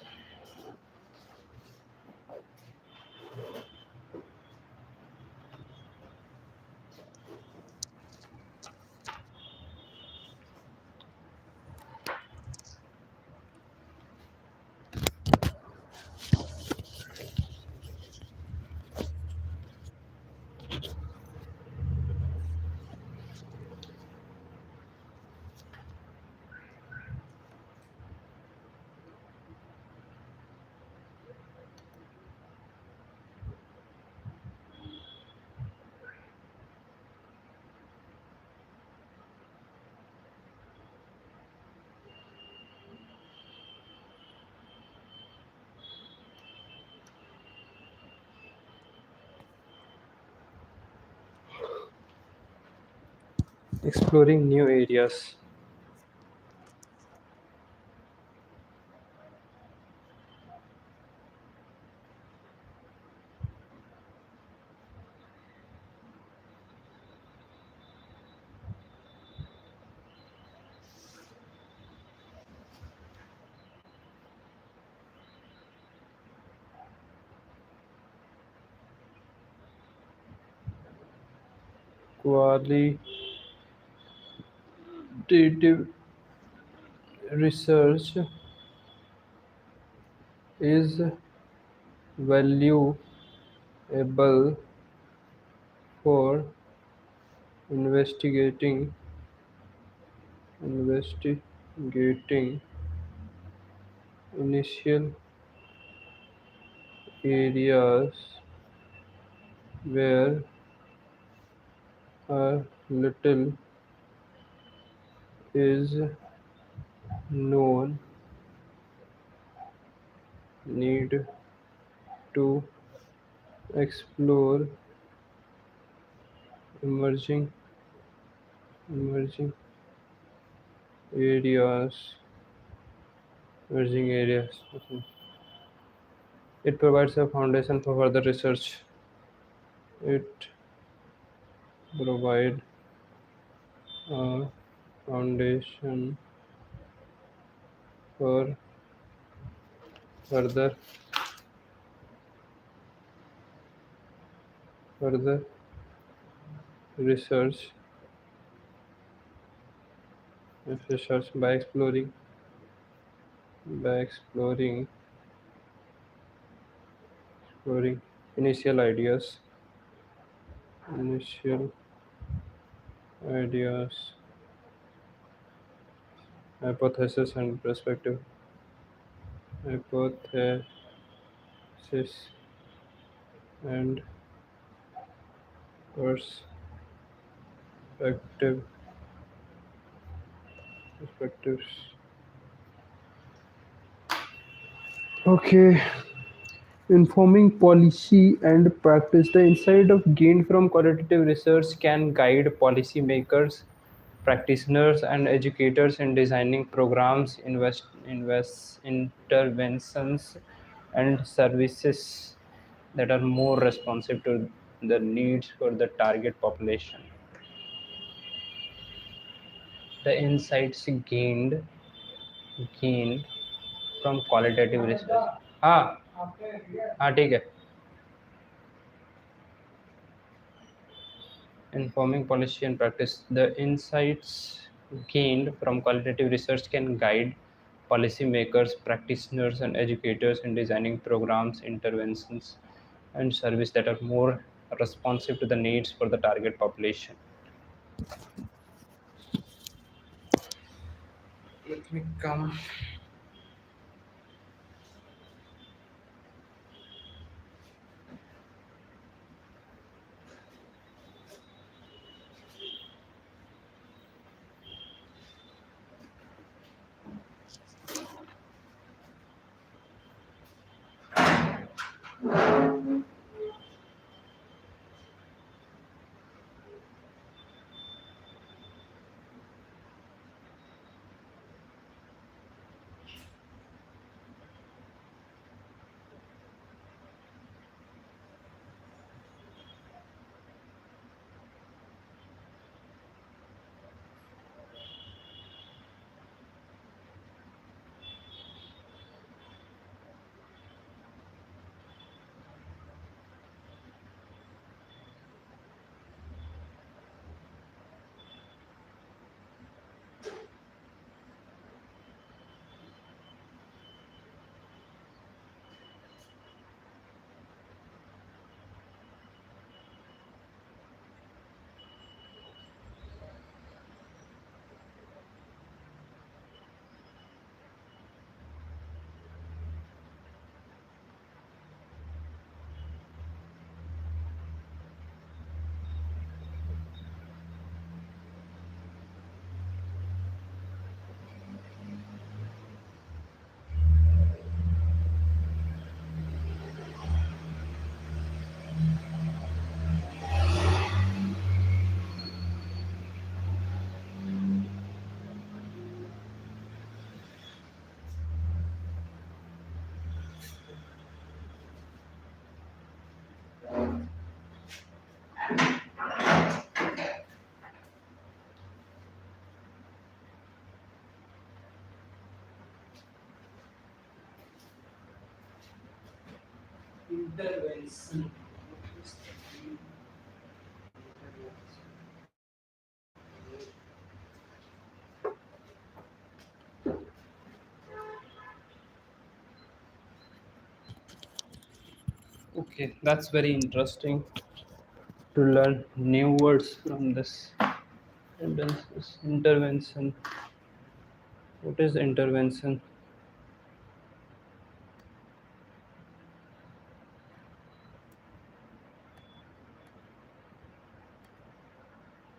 exploring new areas. Qualitative research is valuable for investigating initial areas where a little is known. Need to explore emerging emerging areas. Okay. It provides a foundation for further research. It provides a foundation for further further research research by exploring initial initial ideas, hypothesis and perspective. Hypothesis and perspective perspectives. Okay, Informing policy and practice. The insight of gained from qualitative research can guide policymakers, practitioners, and educators in designing programs, interventions, and services that are more responsive to the needs for the target population. The insights gained from qualitative research. हाँ हाँ ठीक है. Informing policy and practice. The insights gained from qualitative research can guide policymakers, practitioners, and educators in designing programs, interventions, and services that are more responsive to the needs for the target population. Let me come. Intervention. Okay, that's very interesting to learn new words from this. Intervention. What is intervention?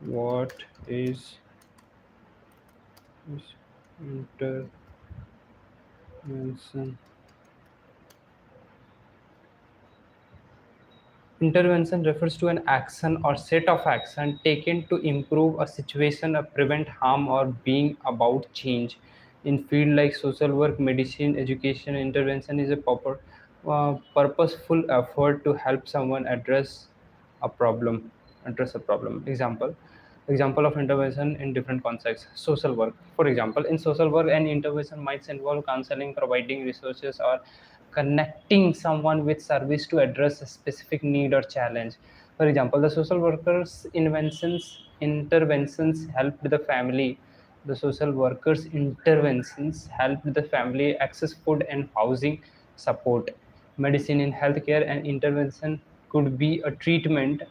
What is intervention? Intervention refers to an action or set of action taken to improve a situation or prevent harm or being about change. In field like social work, medicine, education, intervention is a purposeful effort to help someone a problem. Address a problem. Example of intervention in different contexts. Social work. For example, in social work, an intervention might involve counseling, providing resources, or connecting someone with service to address a specific need or challenge. For example, the social workers' interventions helped the family. The social workers' interventions helped the family access food and housing support. Medicine in healthcare, an intervention could be a treatment.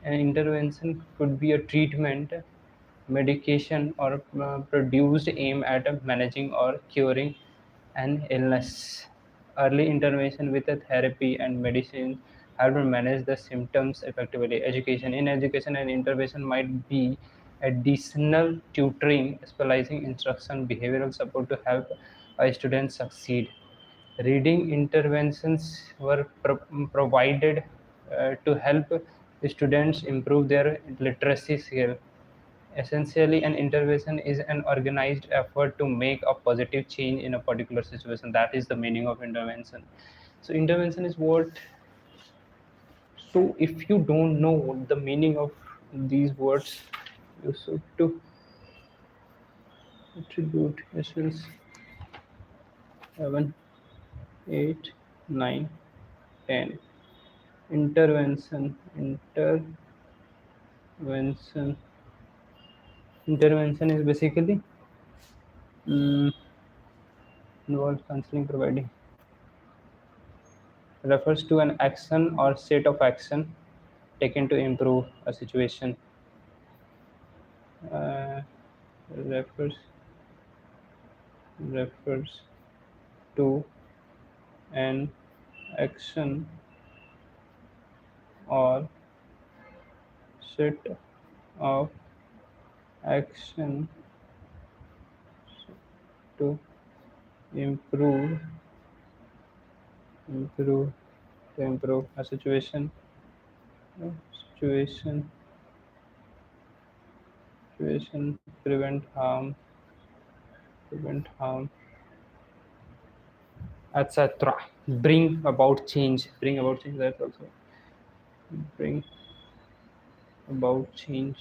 An intervention could be a treatment, medication, or produced aim at managing or curing an illness. Early intervention with a therapy and medicine help manage the symptoms effectively. Education. In education, an intervention might be additional tutoring, specializing instruction, behavioral support to help a student succeed. Reading interventions were provided to help students improve their literacy skill. Essentially, an intervention is an organized effort to make a positive change in a particular situation. That is the meaning of intervention. So, intervention is what. So, if you don't know what the meaning of these words, you should to attribute essence 7, 8, 9, 10. Intervention. Intervention. Intervention is basically involves counseling providing refers to an action or set of action taken to improve a situation. Uh, refers refers to an action or set of action to improve improve improve a situation situation prevent harm etc. Bring about change That's also bring about change.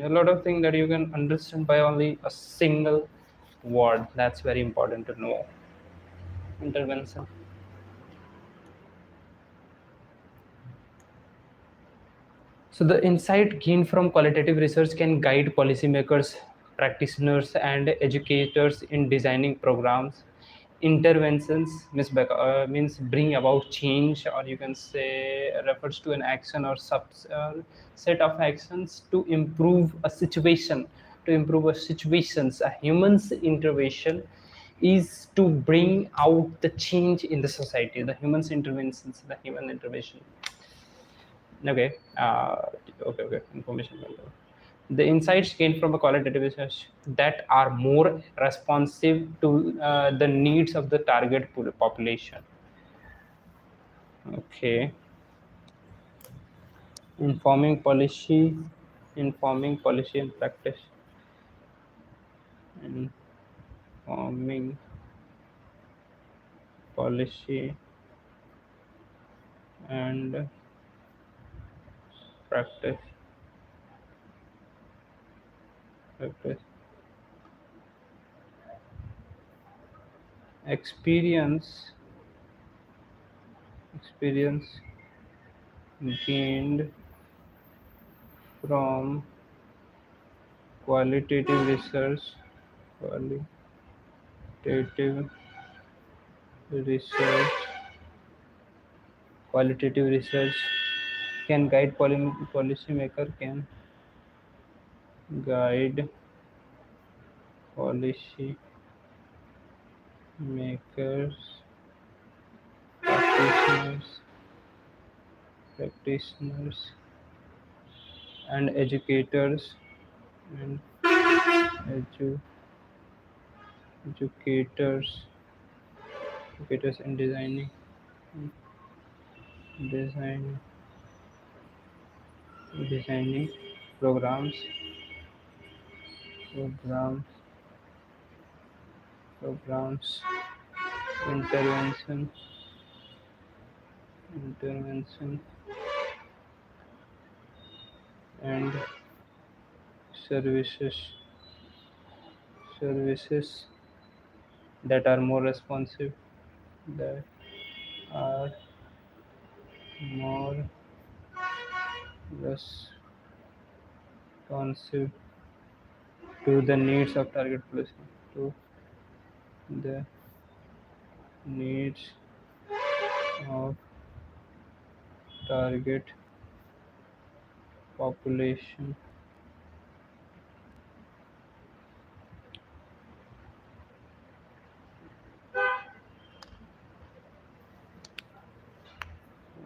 A lot of things that you can understand by only a single word. That's very important to know. Intervention. So the insight gained from qualitative research can guide policymakers, practitioners, and educators in designing programs. Interventions means bring about change, or you can say refers to an action or set of actions to improve a situation. To improve a situations, a human's intervention is to bring out the change in the society. The human's interventions, the human intervention. Okay. Okay. Information. The insights gained from a qualitative research that are more responsive to the needs of the target population. Okay. Informing policy, informing policy and practice. Informing policy and practice. Practice. Experience. Experience gained from qualitative research. Qualitative research qualitative research can guide policymaker can guide policy makers, practitioners and and edu, educators educators in design designing programs programs programs intervention intervention and services services that are more responsive that are more responsive to the needs of target population to the needs of target population.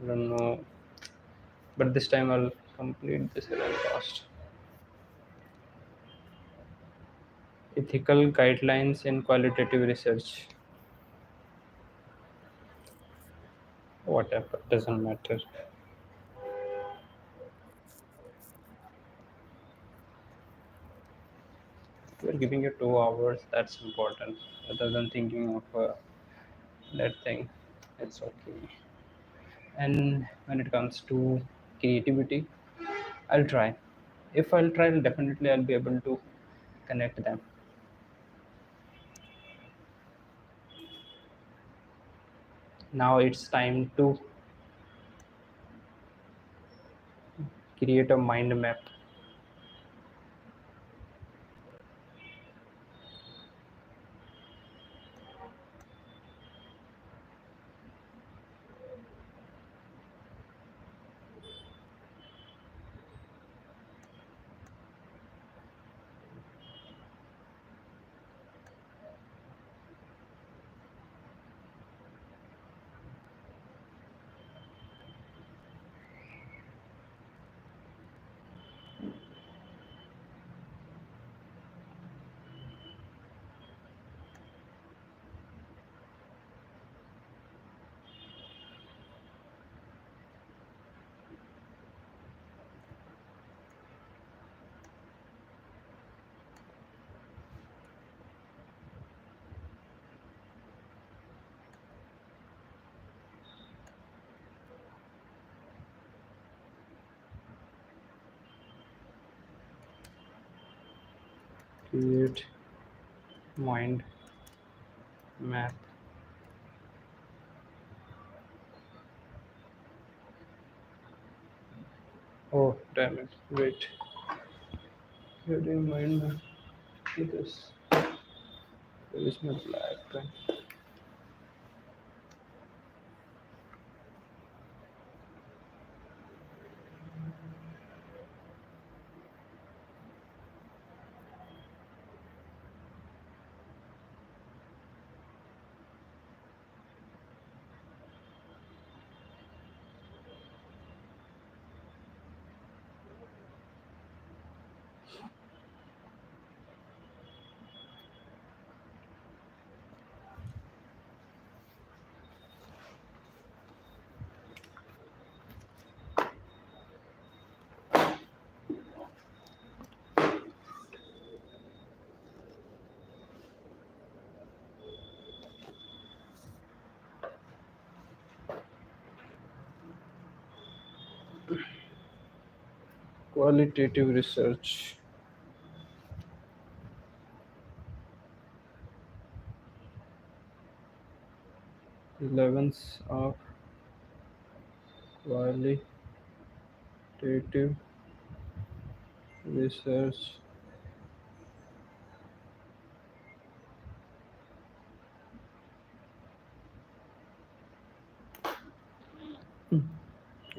I don't know, but this time I'll complete this errand fast. Ethical guidelines in qualitative research. Whatever, doesn't matter. We're giving you 2 hours, that's important. Rather than thinking of that thing, it's okay. And when it comes to creativity, I'll try. If I'll try, definitely I'll be able to connect them. Now it's time to create a mind map. Create mind map. Oh, damn it. Wait. Creating mind map. This. Where is my black pen? Qualitative research. Relevance of qualitative research.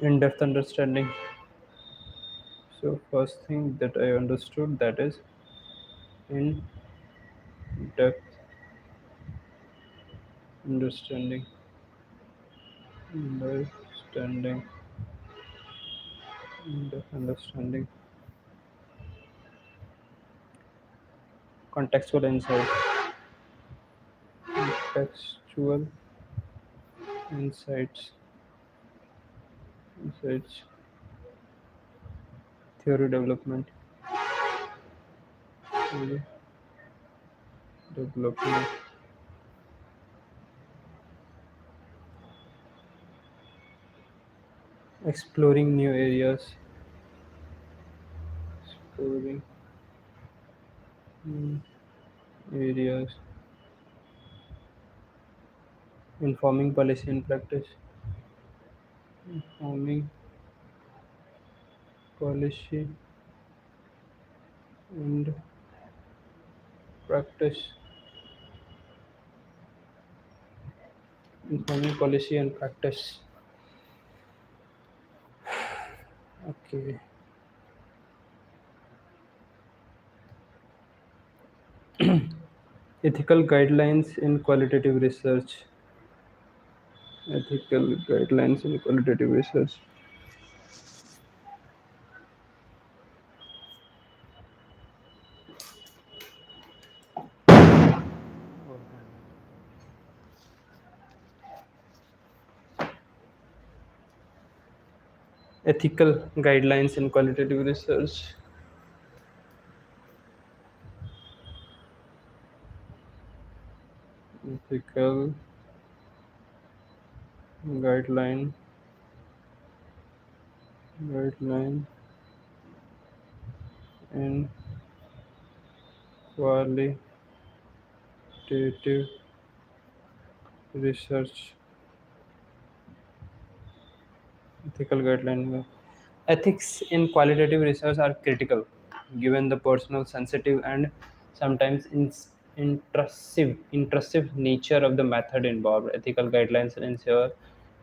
In-depth understanding. So first thing that I understood, that is in-depth understanding. Understanding. In-depth understanding. Contextual insight. Contextual insights. Insights. Theory development. Theory development. Exploring new areas. Exploring new areas. Informing policy and practice. Informing policy and practice. Informing policy and practice. Okay. Ethical guidelines in qualitative research. Ethical guidelines in qualitative research. Ethical guidelines in qualitative research. Ethical guideline guideline in qualitative research. Ethical guideline. Ethics in qualitative research are critical, given the personal, sensitive, and sometimes intrusive nature of the method involved. Ethical guidelines ensure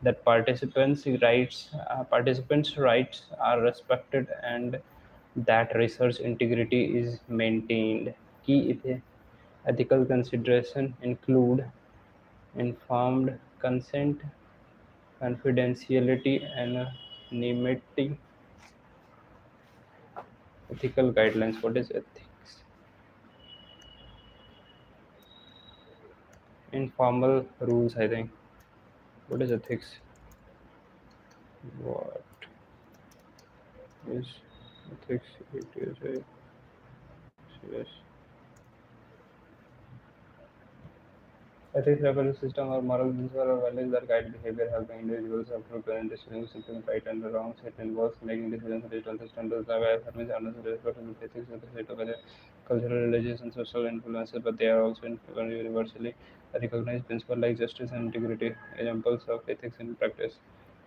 that participants' rights are respected and that research integrity is maintained. Ethical considerations include informed consent, confidentiality, anonymity. Ethical guidelines. What is ethics? Informal rules, I think. What is ethics? What is ethics? It is a yes. Ethics refers to system or moral principle or values that guide behavior, helping individuals approve present decisions between right and wrong. It involves making decisions based on the standards that are permits unnecessary responsible ethics with the state of other cultural, religious, and social influences, but they are also universally recognized principles like justice and integrity. Examples of ethics in practice.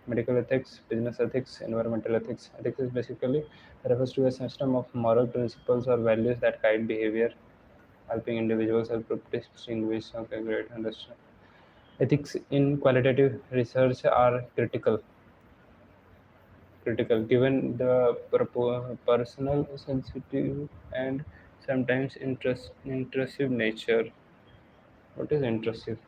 Medical ethics, business ethics, environmental ethics. Ethics is basically refers to a system of moral principles or values that guide behavior, helping individuals help distinguish. Okay, great, understand. Ethics in qualitative research are critical given the personal, sensitive, and sometimes intrusive nature. What is intrusive?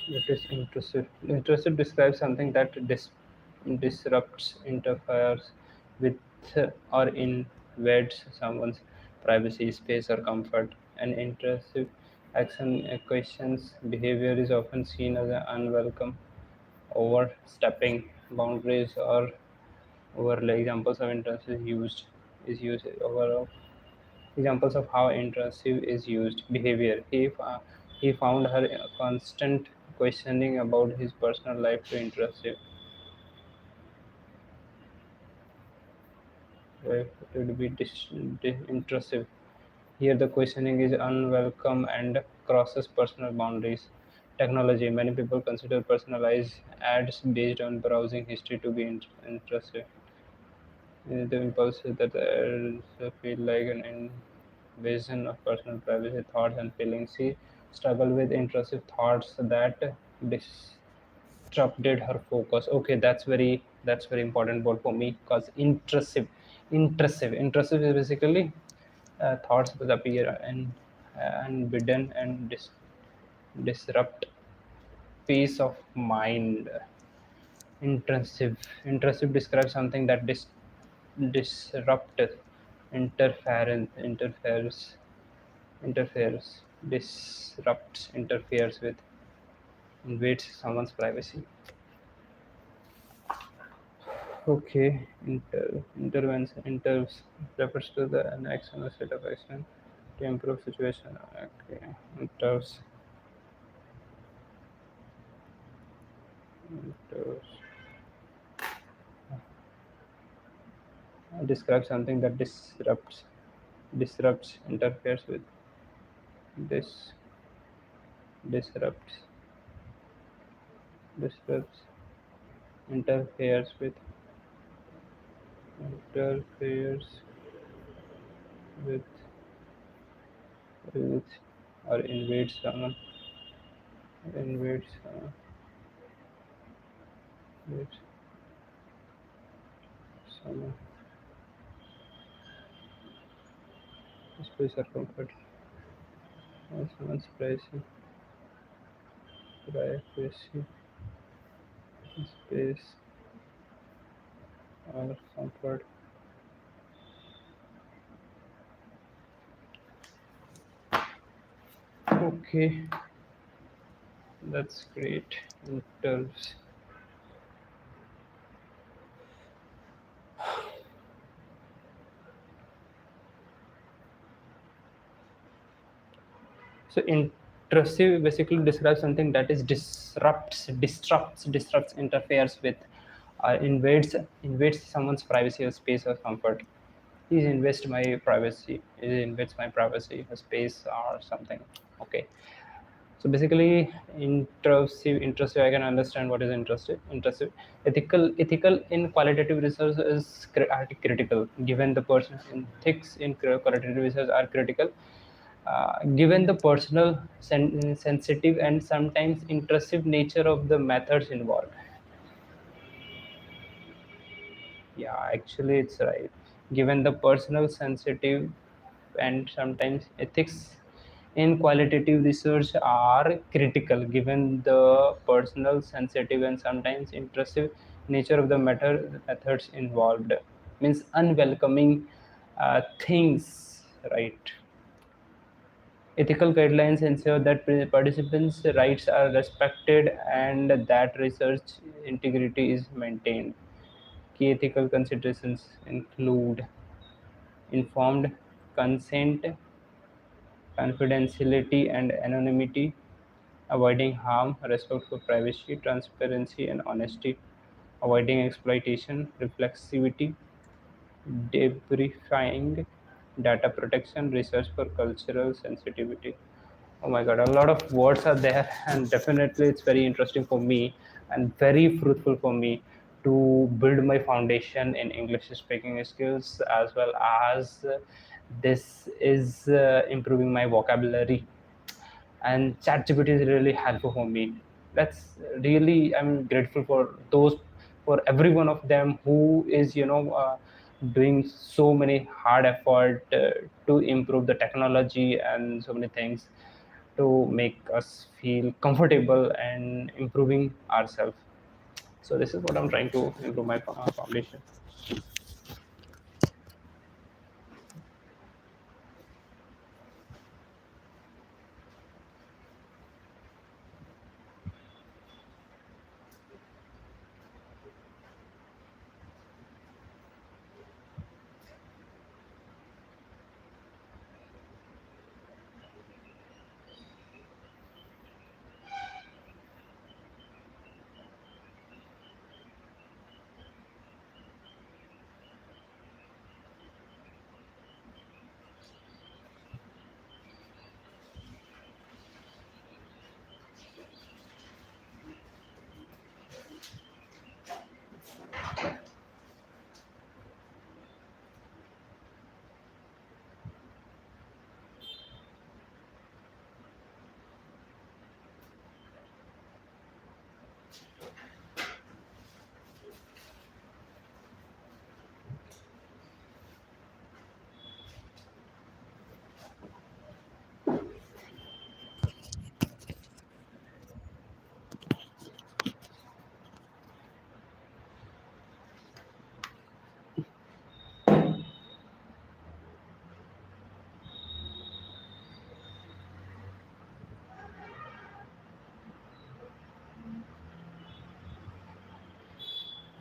What is intrusive? Intrusive describes something that disrupts, interferes with, or invades someone's privacy, space, or comfort. An intrusive action questions behavior is often seen as an unwelcome, overstepping boundaries, or overlay. Examples of intrusive used is used over examples of how intrusive is used behavior. He found her constant questioning about his personal life to intrusive. Right? It would be intrusive. Here, the questioning is unwelcome and crosses personal boundaries. Technology. Many people consider personalized ads based on browsing history to be intrusive. The impulse that feel like an invasion of personal privacy, thoughts, and feelings. She struggled with intrusive thoughts that disrupted her focus. Okay, that's very important word for me because intrusive is basically thoughts that appear and unbidden and disrupt peace of mind. Intrusive describes something that disrupts, interferes, interferes with, invades someone's privacy. Okay, intervention refers to an action or set of action to improve situation. Okay, interves, interves describes something that disrupts, interferes with, dis, disrupts, disrupts, interferes interferes with, with or invades someone, invades invades someone space or comfort, someone's privacy, space or comfort. Okay, that's great. In terms, so intrusive basically describes something that is disrupts, interferes with, invades someone's privacy or space or comfort. He's invest my privacy. He invades my privacy or space or something. Okay. So basically, intrusive. I can understand what is intrusive. Intrusive, ethical in qualitative research is critical. Given the person, ethics in qualitative research are critical. Given the personal, sensitive, and sometimes intrusive nature of the methods involved. Yeah, actually, it's right. Given the personal, sensitive, and sometimes ethics in qualitative research are critical, given the personal, sensitive, and sometimes intrusive nature of the methods involved. Means unwelcoming things, right? Ethical guidelines ensure that participants' rights are respected and that research integrity is maintained. Key ethical considerations include informed consent, confidentiality and anonymity, avoiding harm, respect for privacy, transparency and honesty, avoiding exploitation, reflexivity, debriefing, data protection, research for cultural sensitivity. Oh my god, a lot of words are there, and definitely it's very interesting for me and very fruitful for me to build my foundation in English speaking skills, as well as this is improving my vocabulary. And ChatGPT is really helpful for me. That's really, I'm grateful for those, for every one of them who is doing so many hard effort to improve the technology and so many things to make us feel comfortable and improving ourselves. So this is what I'm trying to improve my foundation.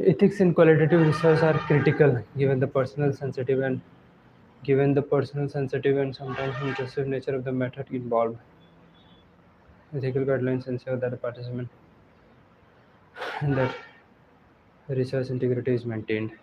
Ethics in qualitative research are critical given the personal sensitive and sometimes intrusive nature of the method involved. Ethical guidelines ensure that the participant and that research integrity is maintained.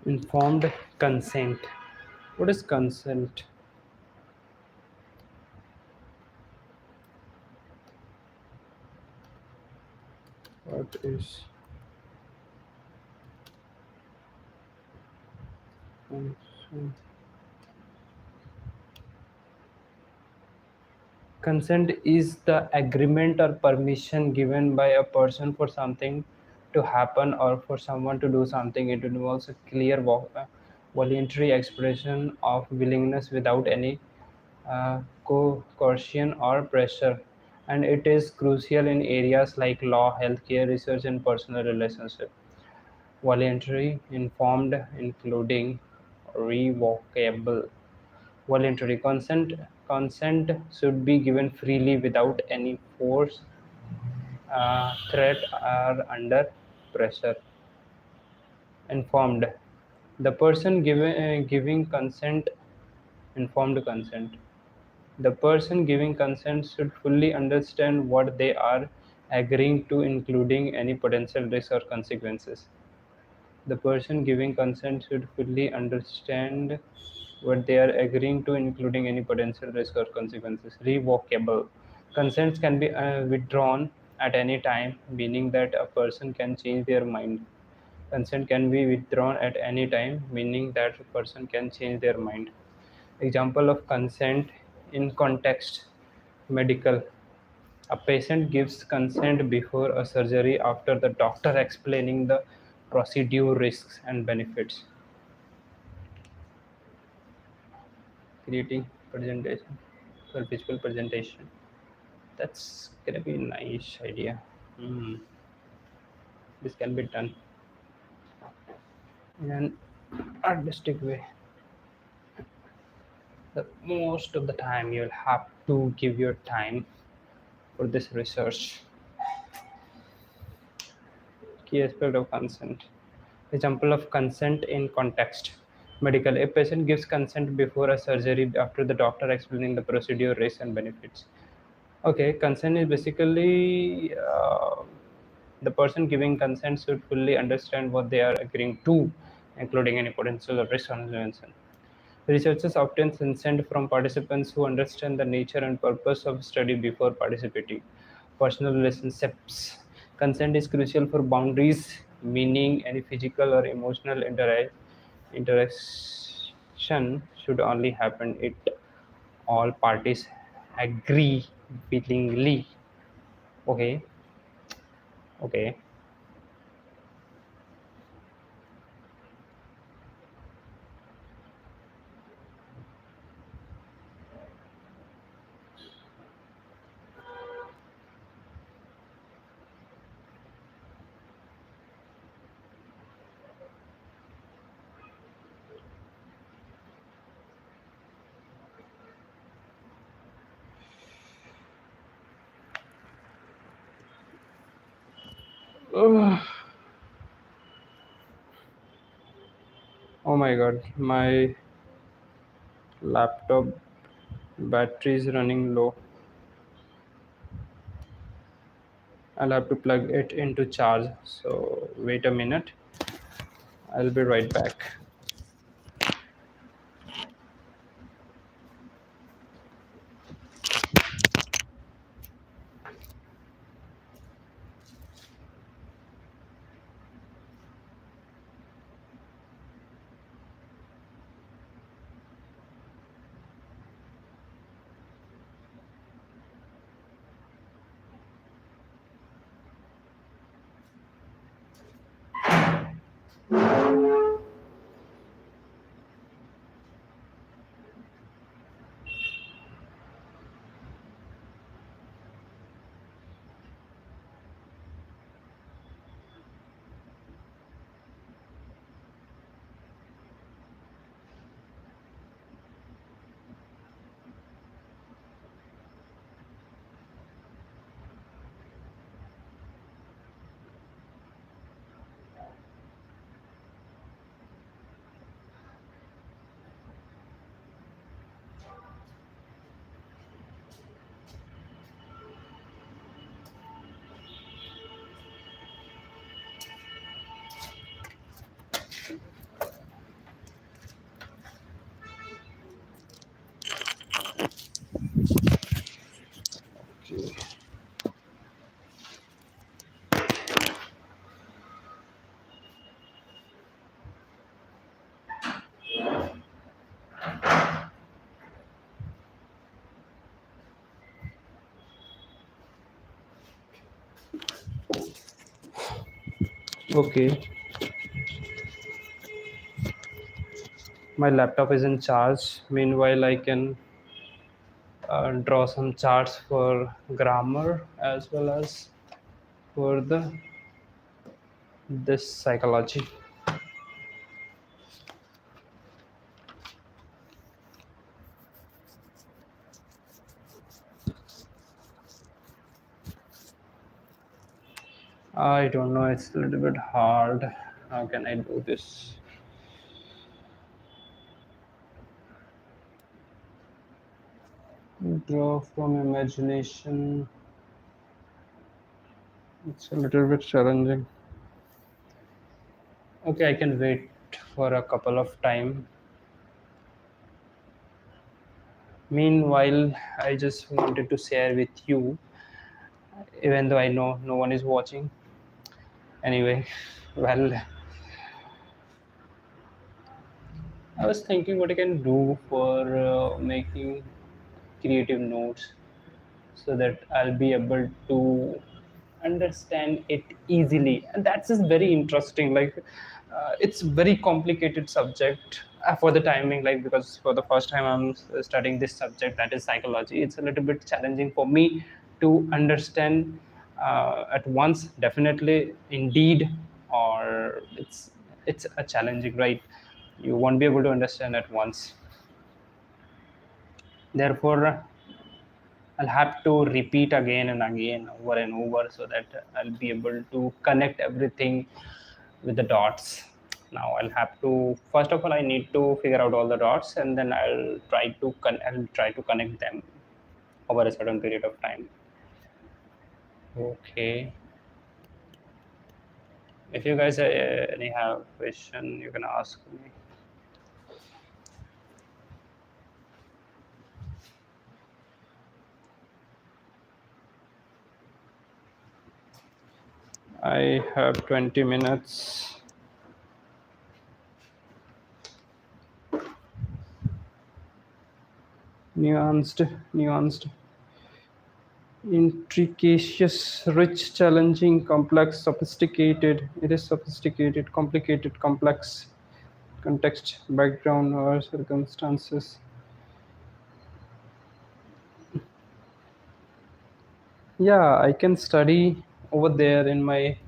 Informed consent. What is consent? What is consent? Consent is the agreement or permission given by a person for something to happen or for someone to do something. It involves a clear voluntary expression of willingness without any coercion or pressure, and it is crucial in areas like law, healthcare, research, and personal relationship. Voluntary, informed, including revocable. Voluntary consent should be given freely without any force, threat, or under pressure. Informed. The person giving consent, informed consent. The person giving consent should fully understand what they are agreeing to, including any potential risks or consequences. The person giving consent should fully understand what they are agreeing to, including any potential risk or consequences. Revocable. Consents can be withdrawn at any time, meaning that a person can change their mind. Consent can be withdrawn at any time, meaning that a person can change their mind. Example of consent in context: medical. A patient gives consent before a surgery after the doctor explaining the procedure risks and benefits. Creating presentation for visual presentation. That's gonna be a nice idea. Hmm. This can be done in an artistic way. The most of the time you'll have to give your time for this research. Key aspect of consent. Example of consent in context. Medical. A patient gives consent before a surgery after the doctor explaining the procedure, risks, and benefits. Okay, consent is basically the person giving consent should fully understand what they are agreeing to, including any potential risk or intervention. Researchers obtain consent from participants who understand the nature and purpose of study before participating. Personal relationships. Consent is crucial for boundaries, meaning any physical or emotional interaction should only happen if all parties agree willingly. Okay, okay. Ugh. Oh my god, my laptop battery is running low. I'll have to plug it into charge. So wait a minute. I'll be right back. Okay, my laptop is in charge. Meanwhile, I can draw some charts for grammar as well as for the this psychology. I don't know, it's a little bit hard. How can I do this? Draw from imagination. It's a little bit challenging. Okay, I can wait for a couple of time. Meanwhile, I just wanted to share with you, even though I know no one is watching. Anyway, well, I was thinking what I can do for making creative notes so that I'll be able to understand it easily. And that's just very interesting. Like, it's very complicated subject for the timing. Like, because for the first time I'm studying this subject, that is psychology. It's a little bit challenging for me to understand at once. Definitely, indeed, or it's a challenging, right? You won't be able to understand at once. Therefore, I'll have to repeat again and again, over and over, so that I'll be able to connect everything with the dots. Now I'll have to, first of all, I need to figure out all the dots, and then I'll try to connect them over a certain period of time. Okay. If you guys any have question, you can ask me. I have 20 minutes. Nuanced, intricacious, rich, challenging, complex, sophisticated. It is sophisticated, complicated, complex, context, background, or circumstances. Yeah, I can study over there in my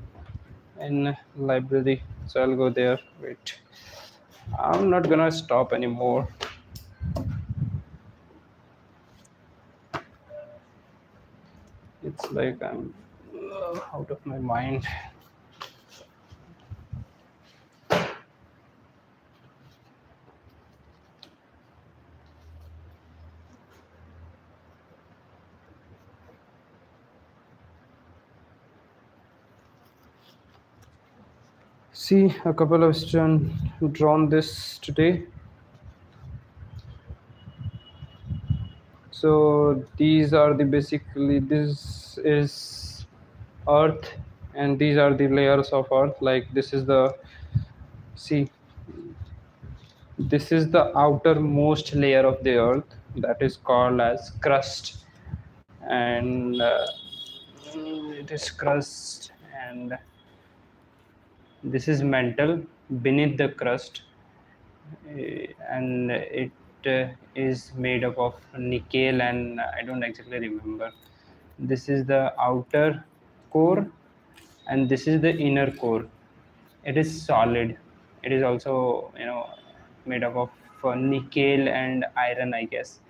in library. So I'll go there. Wait, I'm not gonna stop anymore. It's like I'm out of my mind. See, a couple of students drawn this today. So these are the basically, this is earth, and these are the layers of earth. Like, this is the, see, this is the outermost layer of the earth, that is called as crust. And it is crust, and this is mantle beneath the crust. And it is made up of nickel, and I don't exactly remember. This is the outer core, and this is the inner core. It is solid. It is also, made up of nickel and iron, I guess.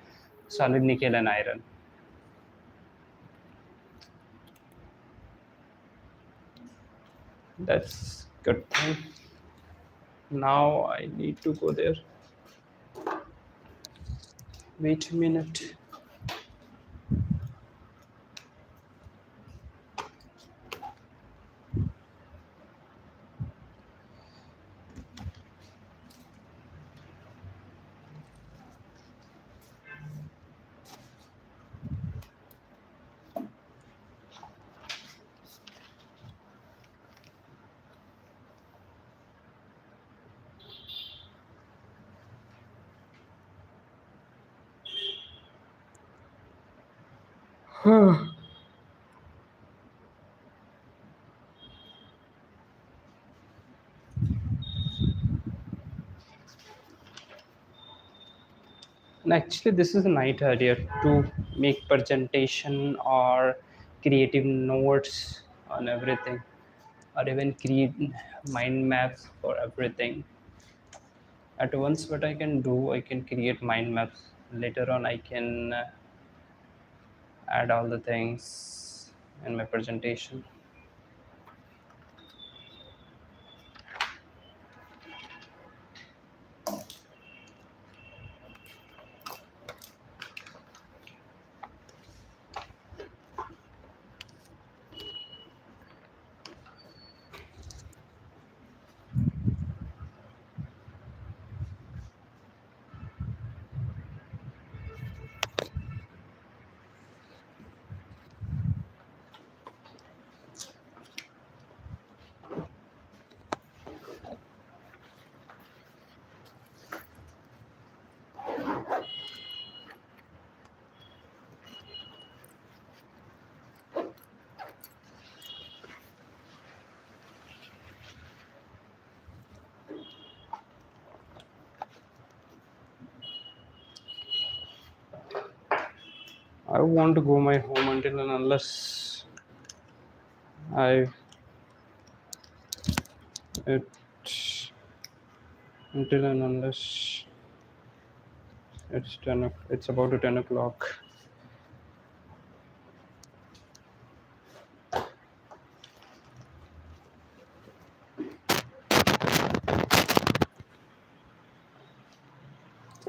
Solid nickel and iron. That's good thing. Now I need to go there. Wait a minute. And actually, this is a night idea to make presentation or creative notes on everything, or even create mind maps for everything. At once, what I can do, I can create mind maps. Later on, I can add all the things in my presentation. I want to go my home until and unless I it until and unless it's about to 10 o'clock.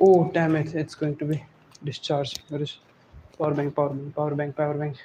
Oh damn it! It's going to be discharged. Where is power bank? Power bank. Power bank. Power bank.